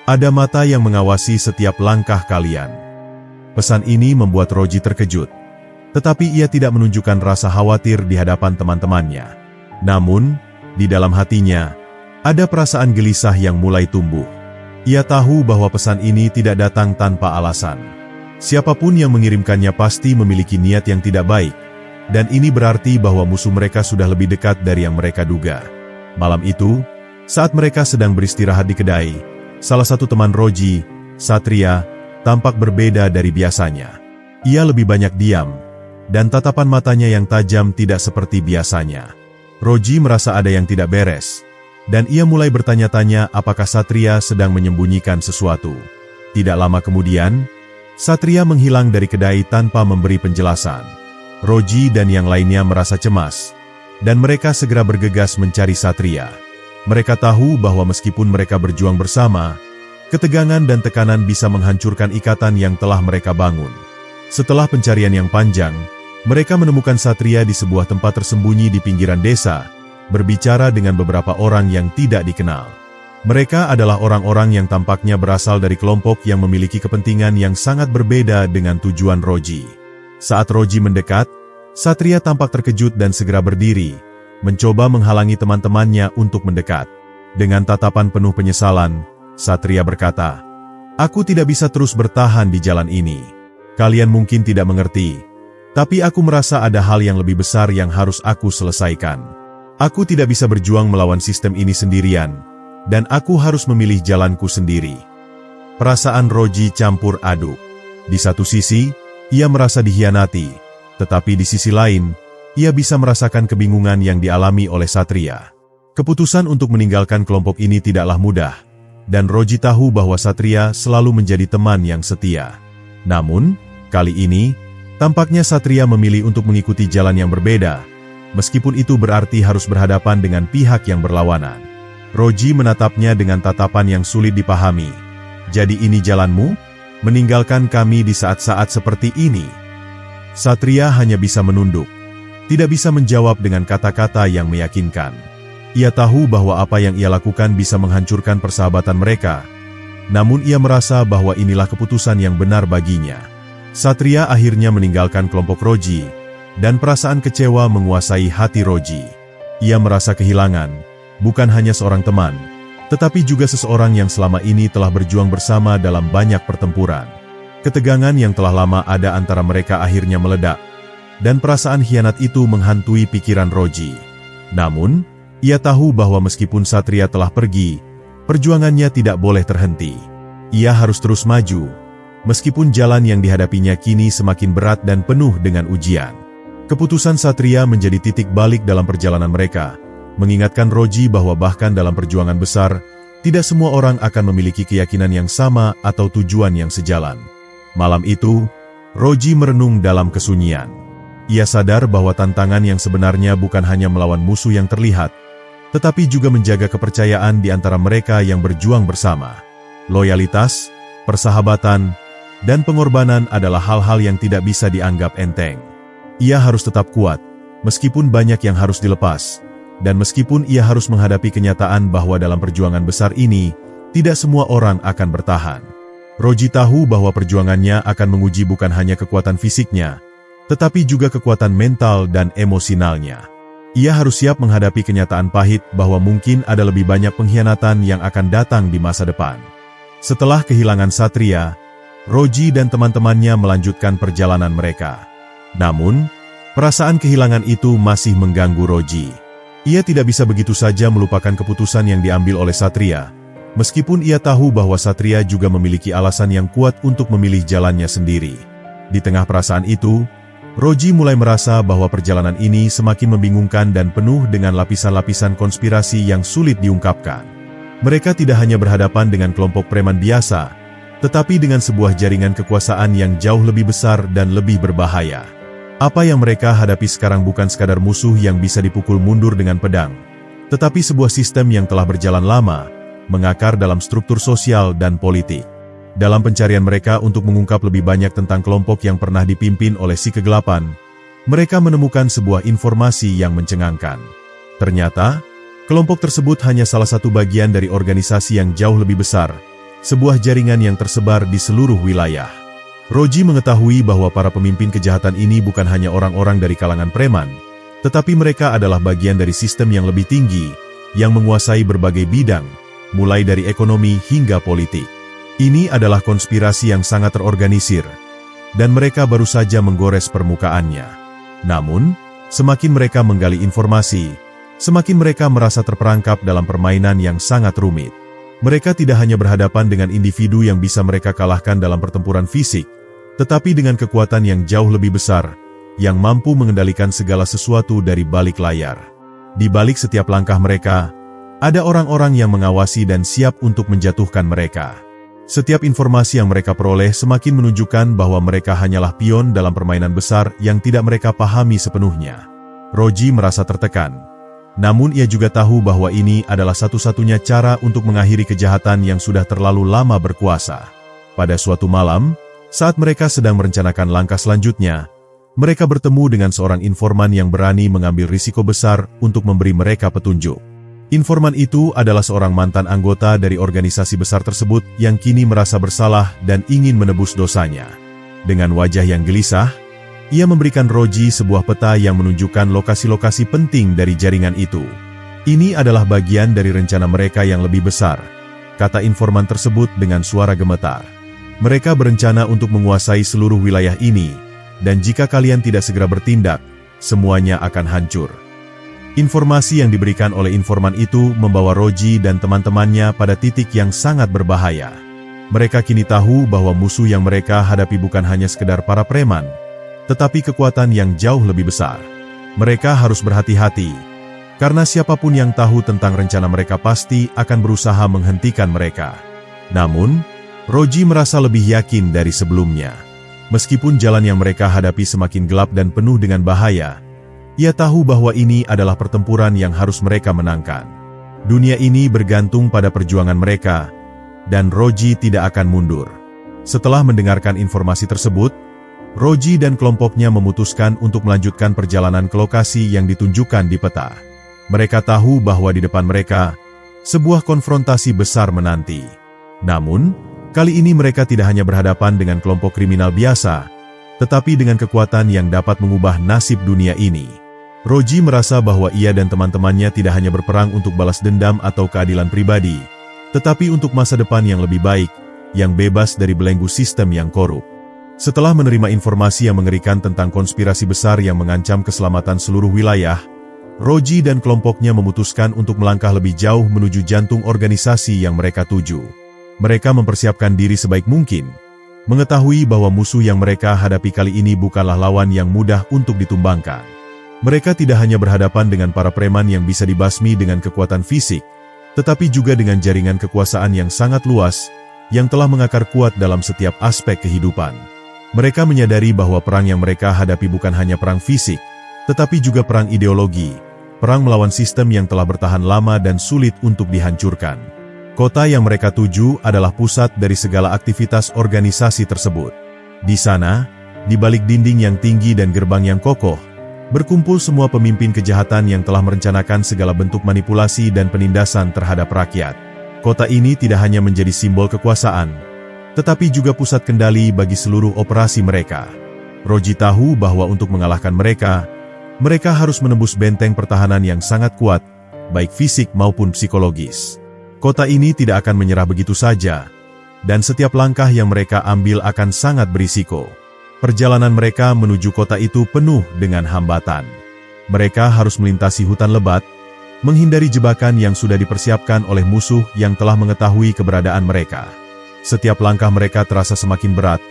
Ada mata yang mengawasi setiap langkah kalian. Pesan ini membuat Roji terkejut, tetapi ia tidak menunjukkan rasa khawatir di hadapan teman-temannya. Namun, di dalam hatinya, ada perasaan gelisah yang mulai tumbuh. Ia tahu bahwa pesan ini tidak datang tanpa alasan. Siapapun yang mengirimkannya pasti memiliki niat yang tidak baik, dan ini berarti bahwa musuh mereka sudah lebih dekat dari yang mereka duga. Malam itu, saat mereka sedang beristirahat di kedai, salah satu teman Roji, Satria, tampak berbeda dari biasanya. Ia lebih banyak diam, dan tatapan matanya yang tajam tidak seperti biasanya. Roji merasa ada yang tidak beres, dan ia mulai bertanya-tanya apakah Satria sedang menyembunyikan sesuatu. Tidak lama kemudian, Satria menghilang dari kedai tanpa memberi penjelasan. Roji dan yang lainnya merasa cemas, dan mereka segera bergegas mencari Satria. Mereka tahu bahwa meskipun mereka berjuang bersama, ketegangan dan tekanan bisa menghancurkan ikatan yang telah mereka bangun. Setelah pencarian yang panjang, mereka menemukan Satria di sebuah tempat tersembunyi di pinggiran desa, berbicara dengan beberapa orang yang tidak dikenal. Mereka adalah orang-orang yang tampaknya berasal dari kelompok yang memiliki kepentingan yang sangat berbeda dengan tujuan Roji. Saat Roji mendekat, Satria tampak terkejut dan segera berdiri, mencoba menghalangi teman-temannya untuk mendekat. Dengan tatapan penuh penyesalan, Satria berkata, "Aku tidak bisa terus bertahan di jalan ini. Kalian mungkin tidak mengerti, tapi aku merasa ada hal yang lebih besar yang harus aku selesaikan. Aku tidak bisa berjuang melawan sistem ini sendirian, dan aku harus memilih jalanku sendiri." Perasaan Roji campur aduk. Di satu sisi, ia merasa dikhianati, tetapi di sisi lain, ia bisa merasakan kebingungan yang dialami oleh Satria. Keputusan untuk meninggalkan kelompok ini tidaklah mudah, dan Roji tahu bahwa Satria selalu menjadi teman yang setia. Namun, kali ini, tampaknya Satria memilih untuk mengikuti jalan yang berbeda, meskipun itu berarti harus berhadapan dengan pihak yang berlawanan. Roji menatapnya dengan tatapan yang sulit dipahami. "Jadi ini jalanmu? Meninggalkan kami di saat-saat seperti ini?" Satria hanya bisa menunduk. Tidak bisa menjawab dengan kata-kata yang meyakinkan. Ia tahu bahwa apa yang ia lakukan bisa menghancurkan persahabatan mereka, namun ia merasa bahwa inilah keputusan yang benar baginya. Satria akhirnya meninggalkan kelompok Roji, dan perasaan kecewa menguasai hati Roji. Ia merasa kehilangan, bukan hanya seorang teman, tetapi juga seseorang yang selama ini telah berjuang bersama dalam banyak pertempuran. Ketegangan yang telah lama ada antara mereka akhirnya meledak, dan perasaan khianat itu menghantui pikiran Roji. Namun, ia tahu bahwa meskipun Satria telah pergi, perjuangannya tidak boleh terhenti. Ia harus terus maju, meskipun jalan yang dihadapinya kini semakin berat dan penuh dengan ujian. Keputusan Satria menjadi titik balik dalam perjalanan mereka, mengingatkan Roji bahwa bahkan dalam perjuangan besar, tidak semua orang akan memiliki keyakinan yang sama atau tujuan yang sejalan. Malam itu, Roji merenung dalam kesunyian. Ia sadar bahwa tantangan yang sebenarnya bukan hanya melawan musuh yang terlihat, tetapi juga menjaga kepercayaan di antara mereka yang berjuang bersama. Loyalitas, persahabatan, dan pengorbanan adalah hal-hal yang tidak bisa dianggap enteng. Ia harus tetap kuat, meskipun banyak yang harus dilepas, dan meskipun ia harus menghadapi kenyataan bahwa dalam perjuangan besar ini, tidak semua orang akan bertahan. Roji tahu bahwa perjuangannya akan menguji bukan hanya kekuatan fisiknya, tetapi juga kekuatan mental dan emosionalnya. Ia harus siap menghadapi kenyataan pahit bahwa mungkin ada lebih banyak pengkhianatan yang akan datang di masa depan. Setelah kehilangan Satria, Roji dan teman-temannya melanjutkan perjalanan mereka. Namun, perasaan kehilangan itu masih mengganggu Roji. Ia tidak bisa begitu saja melupakan keputusan yang diambil oleh Satria, meskipun ia tahu bahwa Satria juga memiliki alasan yang kuat untuk memilih jalannya sendiri. Di tengah perasaan itu, Roji mulai merasa bahwa perjalanan ini semakin membingungkan dan penuh dengan lapisan-lapisan konspirasi yang sulit diungkapkan. Mereka tidak hanya berhadapan dengan kelompok preman biasa, tetapi dengan sebuah jaringan kekuasaan yang jauh lebih besar dan lebih berbahaya. Apa yang mereka hadapi sekarang bukan sekadar musuh yang bisa dipukul mundur dengan pedang, tetapi sebuah sistem yang telah berjalan lama, mengakar dalam struktur sosial dan politik. Dalam pencarian mereka untuk mengungkap lebih banyak tentang kelompok yang pernah dipimpin oleh si kegelapan, mereka menemukan sebuah informasi yang mencengangkan. Ternyata, kelompok tersebut hanya salah satu bagian dari organisasi yang jauh lebih besar, sebuah jaringan yang tersebar di seluruh wilayah. Roji mengetahui bahwa para pemimpin kejahatan ini bukan hanya orang-orang dari kalangan preman, tetapi mereka adalah bagian dari sistem yang lebih tinggi, yang menguasai berbagai bidang, mulai dari ekonomi hingga politik. Ini adalah konspirasi yang sangat terorganisir, dan mereka baru saja menggores permukaannya. Namun, semakin mereka menggali informasi, semakin mereka merasa terperangkap dalam permainan yang sangat rumit. Mereka tidak hanya berhadapan dengan individu yang bisa mereka kalahkan dalam pertempuran fisik, tetapi dengan kekuatan yang jauh lebih besar, yang mampu mengendalikan segala sesuatu dari balik layar. Di balik setiap langkah mereka, ada orang-orang yang mengawasi dan siap untuk menjatuhkan mereka. Setiap informasi yang mereka peroleh semakin menunjukkan bahwa mereka hanyalah pion dalam permainan besar yang tidak mereka pahami sepenuhnya. Roji merasa tertekan. Namun ia juga tahu bahwa ini adalah satu-satunya cara untuk mengakhiri kejahatan yang sudah terlalu lama berkuasa. Pada suatu malam, saat mereka sedang merencanakan langkah selanjutnya, mereka bertemu dengan seorang informan yang berani mengambil risiko besar untuk memberi mereka petunjuk. Informan itu adalah seorang mantan anggota dari organisasi besar tersebut yang kini merasa bersalah dan ingin menebus dosanya. Dengan wajah yang gelisah, ia memberikan Roji sebuah peta yang menunjukkan lokasi-lokasi penting dari jaringan itu. Ini adalah bagian dari rencana mereka yang lebih besar, kata informan tersebut dengan suara gemetar. Mereka berencana untuk menguasai seluruh wilayah ini, dan jika kalian tidak segera bertindak, semuanya akan hancur. Informasi yang diberikan oleh informan itu membawa Roji dan teman-temannya pada titik yang sangat berbahaya. Mereka kini tahu bahwa musuh yang mereka hadapi bukan hanya sekedar para preman, tetapi kekuatan yang jauh lebih besar. Mereka harus berhati-hati, karena siapapun yang tahu tentang rencana mereka pasti akan berusaha menghentikan mereka. Namun, Roji merasa lebih yakin dari sebelumnya. Meskipun jalan yang mereka hadapi semakin gelap dan penuh dengan bahaya, ia tahu bahwa ini adalah pertempuran yang harus mereka menangkan. Dunia ini bergantung pada perjuangan mereka, dan Roji tidak akan mundur. Setelah mendengarkan informasi tersebut, Roji dan kelompoknya memutuskan untuk melanjutkan perjalanan ke lokasi yang ditunjukkan di peta. Mereka tahu bahwa di depan mereka, sebuah konfrontasi besar menanti. Namun, kali ini mereka tidak hanya berhadapan dengan kelompok kriminal biasa, tetapi dengan kekuatan yang dapat mengubah nasib dunia ini. Roji merasa bahwa ia dan teman-temannya tidak hanya berperang untuk balas dendam atau keadilan pribadi, tetapi untuk masa depan yang lebih baik, yang bebas dari belenggu sistem yang korup. Setelah menerima informasi yang mengerikan tentang konspirasi besar yang mengancam keselamatan seluruh wilayah, Roji dan kelompoknya memutuskan untuk melangkah lebih jauh menuju jantung organisasi yang mereka tuju. Mereka mempersiapkan diri sebaik mungkin, mengetahui bahwa musuh yang mereka hadapi kali ini bukanlah lawan yang mudah untuk ditumbangkan. Mereka tidak hanya berhadapan dengan para preman yang bisa dibasmi dengan kekuatan fisik, tetapi juga dengan jaringan kekuasaan yang sangat luas, yang telah mengakar kuat dalam setiap aspek kehidupan. Mereka menyadari bahwa perang yang mereka hadapi bukan hanya perang fisik, tetapi juga perang ideologi, perang melawan sistem yang telah bertahan lama dan sulit untuk dihancurkan. Kota yang mereka tuju adalah pusat dari segala aktivitas organisasi tersebut. Di sana, di balik dinding yang tinggi dan gerbang yang kokoh, berkumpul semua pemimpin kejahatan yang telah merencanakan segala bentuk manipulasi dan penindasan terhadap rakyat. Kota ini tidak hanya menjadi simbol kekuasaan, tetapi juga pusat kendali bagi seluruh operasi mereka. Roji tahu bahwa untuk mengalahkan mereka, mereka harus menembus benteng pertahanan yang sangat kuat, baik fisik maupun psikologis. Kota ini tidak akan menyerah begitu saja, dan setiap langkah yang mereka ambil akan sangat berisiko. Perjalanan mereka menuju kota itu penuh dengan hambatan. Mereka harus melintasi hutan lebat, menghindari jebakan yang sudah dipersiapkan oleh musuh yang telah mengetahui keberadaan mereka. Setiap langkah mereka terasa semakin berat,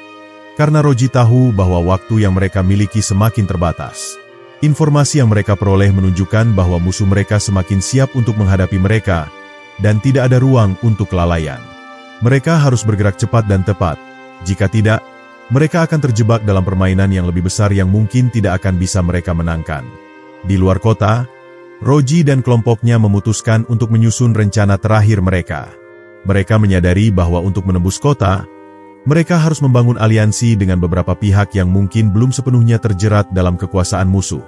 karena Roji tahu bahwa waktu yang mereka miliki semakin terbatas. Informasi yang mereka peroleh menunjukkan bahwa musuh mereka semakin siap untuk menghadapi mereka, dan tidak ada ruang untuk kelalaian. Mereka harus bergerak cepat dan tepat, jika tidak, mereka akan terjebak dalam permainan yang lebih besar yang mungkin tidak akan bisa mereka menangkan. Di luar kota, Roji dan kelompoknya memutuskan untuk menyusun rencana terakhir mereka. Mereka menyadari bahwa untuk menembus kota, mereka harus membangun aliansi dengan beberapa pihak yang mungkin belum sepenuhnya terjerat dalam kekuasaan musuh.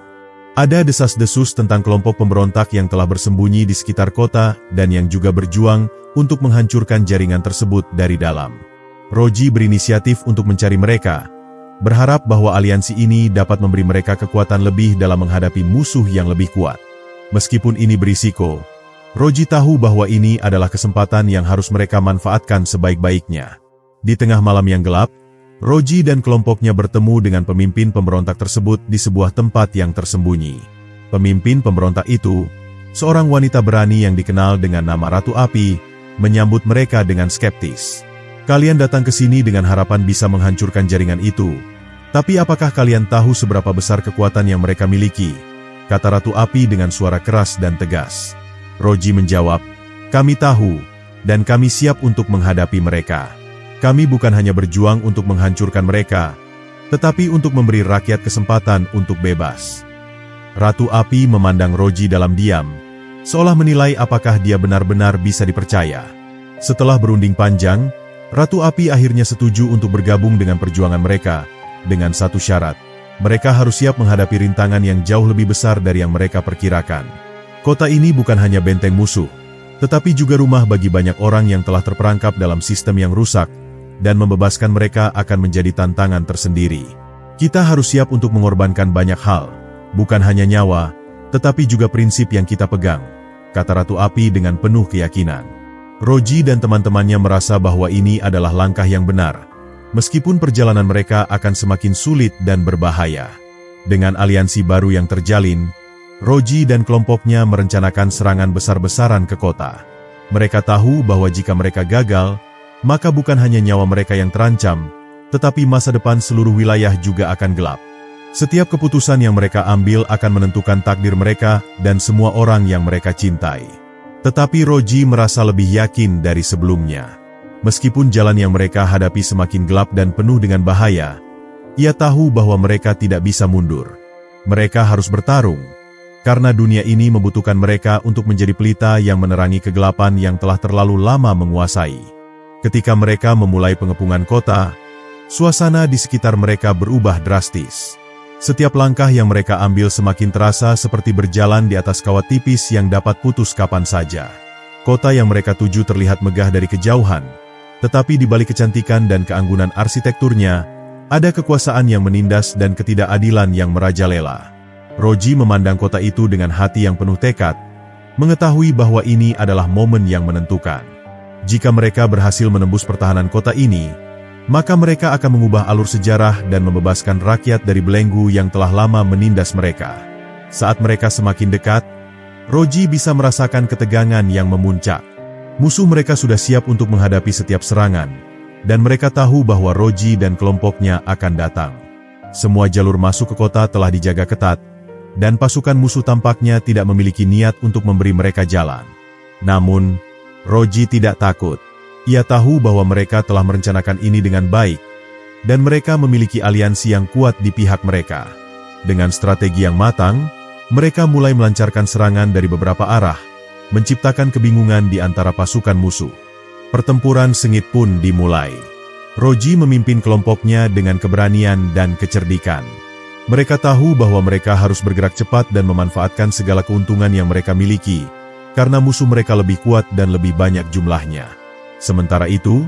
Ada desas-desus tentang kelompok pemberontak yang telah bersembunyi di sekitar kota dan yang juga berjuang untuk menghancurkan jaringan tersebut dari dalam. Roji berinisiatif untuk mencari mereka, berharap bahwa aliansi ini dapat memberi mereka kekuatan lebih dalam menghadapi musuh yang lebih kuat. Meskipun ini berisiko, Roji tahu bahwa ini adalah kesempatan yang harus mereka manfaatkan sebaik-baiknya. Di tengah malam yang gelap, Roji dan kelompoknya bertemu dengan pemimpin pemberontak tersebut di sebuah tempat yang tersembunyi. Pemimpin pemberontak itu, seorang wanita berani yang dikenal dengan nama Ratu Api, menyambut mereka dengan skeptis. Kalian datang ke sini dengan harapan bisa menghancurkan jaringan itu. Tapi apakah kalian tahu seberapa besar kekuatan yang mereka miliki? Kata Ratu Api dengan suara keras dan tegas. Roji menjawab, kami tahu, dan kami siap untuk menghadapi mereka. Kami bukan hanya berjuang untuk menghancurkan mereka, tetapi untuk memberi rakyat kesempatan untuk bebas." Ratu Api memandang Roji dalam diam, seolah menilai apakah dia benar-benar bisa dipercaya. Setelah berunding panjang, Ratu Api akhirnya setuju untuk bergabung dengan perjuangan mereka, dengan satu syarat. Mereka harus siap menghadapi rintangan yang jauh lebih besar dari yang mereka perkirakan. Kota ini bukan hanya benteng musuh, tetapi juga rumah bagi banyak orang yang telah terperangkap dalam sistem yang rusak, dan membebaskan mereka akan menjadi tantangan tersendiri. Kita harus siap untuk mengorbankan banyak hal, bukan hanya nyawa, tetapi juga prinsip yang kita pegang, kata Ratu Api dengan penuh keyakinan. Roji dan teman-temannya merasa bahwa ini adalah langkah yang benar, meskipun perjalanan mereka akan semakin sulit dan berbahaya. Dengan aliansi baru yang terjalin, Roji dan kelompoknya merencanakan serangan besar-besaran ke kota. Mereka tahu bahwa jika mereka gagal, maka bukan hanya nyawa mereka yang terancam, tetapi masa depan seluruh wilayah juga akan gelap. Setiap keputusan yang mereka ambil akan menentukan takdir mereka dan semua orang yang mereka cintai. Tetapi Roji merasa lebih yakin dari sebelumnya. Meskipun jalan yang mereka hadapi semakin gelap dan penuh dengan bahaya, ia tahu bahwa mereka tidak bisa mundur. Mereka harus bertarung, karena dunia ini membutuhkan mereka untuk menjadi pelita yang menerangi kegelapan yang telah terlalu lama menguasai. Ketika mereka memulai pengepungan kota, suasana di sekitar mereka berubah drastis. Setiap langkah yang mereka ambil semakin terasa seperti berjalan di atas kawat tipis yang dapat putus kapan saja. Kota yang mereka tuju terlihat megah dari kejauhan, tetapi di balik kecantikan dan keanggunan arsitekturnya, ada kekuasaan yang menindas dan ketidakadilan yang merajalela. Roji memandang kota itu dengan hati yang penuh tekad, mengetahui bahwa ini adalah momen yang menentukan. Jika mereka berhasil menembus pertahanan kota ini, maka mereka akan mengubah alur sejarah dan membebaskan rakyat dari belenggu yang telah lama menindas mereka. Saat mereka semakin dekat, Roji bisa merasakan ketegangan yang memuncak. Musuh mereka sudah siap untuk menghadapi setiap serangan, dan mereka tahu bahwa Roji dan kelompoknya akan datang. Semua jalur masuk ke kota telah dijaga ketat, dan pasukan musuh tampaknya tidak memiliki niat untuk memberi mereka jalan. Namun, Roji tidak takut. Ia tahu bahwa mereka telah merencanakan ini dengan baik, dan mereka memiliki aliansi yang kuat di pihak mereka. Dengan strategi yang matang, mereka mulai melancarkan serangan dari beberapa arah, menciptakan kebingungan di antara pasukan musuh. Pertempuran sengit pun dimulai. Roji memimpin kelompoknya dengan keberanian dan kecerdikan. Mereka tahu bahwa mereka harus bergerak cepat dan memanfaatkan segala keuntungan yang mereka miliki, karena musuh mereka lebih kuat dan lebih banyak jumlahnya. Sementara itu,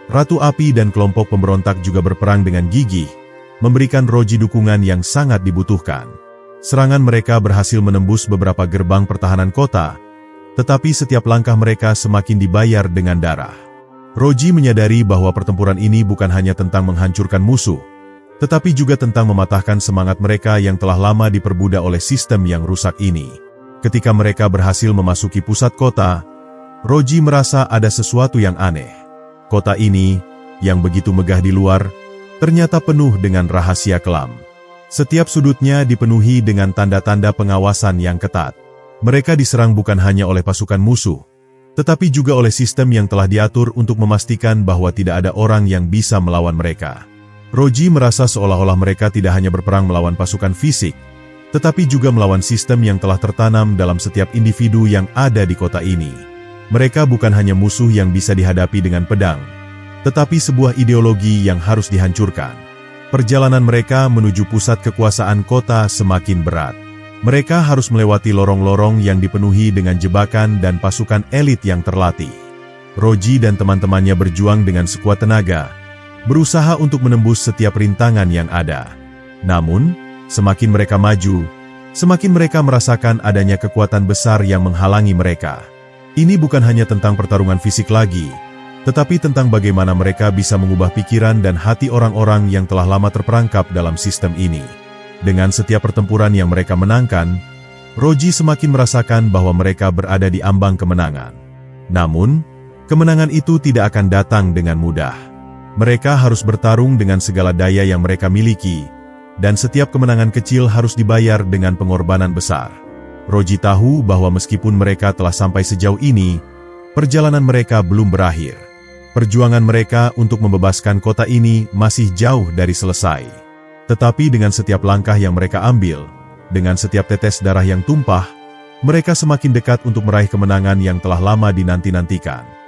Ratu Api dan kelompok pemberontak juga berperang dengan gigih, memberikan Roji dukungan yang sangat dibutuhkan. Serangan mereka berhasil menembus beberapa gerbang pertahanan kota, tetapi setiap langkah mereka semakin dibayar dengan darah. Roji menyadari bahwa pertempuran ini bukan hanya tentang menghancurkan musuh, tetapi juga tentang mematahkan semangat mereka yang telah lama diperbudak oleh sistem yang rusak ini. Ketika mereka berhasil memasuki pusat kota, Roji merasa ada sesuatu yang aneh. Kota ini, yang begitu megah di luar, ternyata penuh dengan rahasia kelam. Setiap sudutnya dipenuhi dengan tanda-tanda pengawasan yang ketat. Mereka diserang bukan hanya oleh pasukan musuh, tetapi juga oleh sistem yang telah diatur untuk memastikan bahwa tidak ada orang yang bisa melawan mereka. Roji merasa seolah-olah mereka tidak hanya berperang melawan pasukan fisik, tetapi juga melawan sistem yang telah tertanam dalam setiap individu yang ada di kota ini. Mereka bukan hanya musuh yang bisa dihadapi dengan pedang, tetapi sebuah ideologi yang harus dihancurkan. Perjalanan mereka menuju pusat kekuasaan kota semakin berat. Mereka harus melewati lorong-lorong yang dipenuhi dengan jebakan dan pasukan elit yang terlatih. Roji dan teman-temannya berjuang dengan sekuat tenaga, berusaha untuk menembus setiap rintangan yang ada. Namun, semakin mereka maju, semakin mereka merasakan adanya kekuatan besar yang menghalangi mereka. Ini bukan hanya tentang pertarungan fisik lagi, tetapi tentang bagaimana mereka bisa mengubah pikiran dan hati orang-orang yang telah lama terperangkap dalam sistem ini. Dengan setiap pertempuran yang mereka menangkan, Roji semakin merasakan bahwa mereka berada di ambang kemenangan. Namun, kemenangan itu tidak akan datang dengan mudah. Mereka harus bertarung dengan segala daya yang mereka miliki, dan setiap kemenangan kecil harus dibayar dengan pengorbanan besar. Roji tahu bahwa meskipun mereka telah sampai sejauh ini, perjalanan mereka belum berakhir. Perjuangan mereka untuk membebaskan kota ini masih jauh dari selesai. Tetapi dengan setiap langkah yang mereka ambil, dengan setiap tetes darah yang tumpah, mereka semakin dekat untuk meraih kemenangan yang telah lama dinanti-nantikan.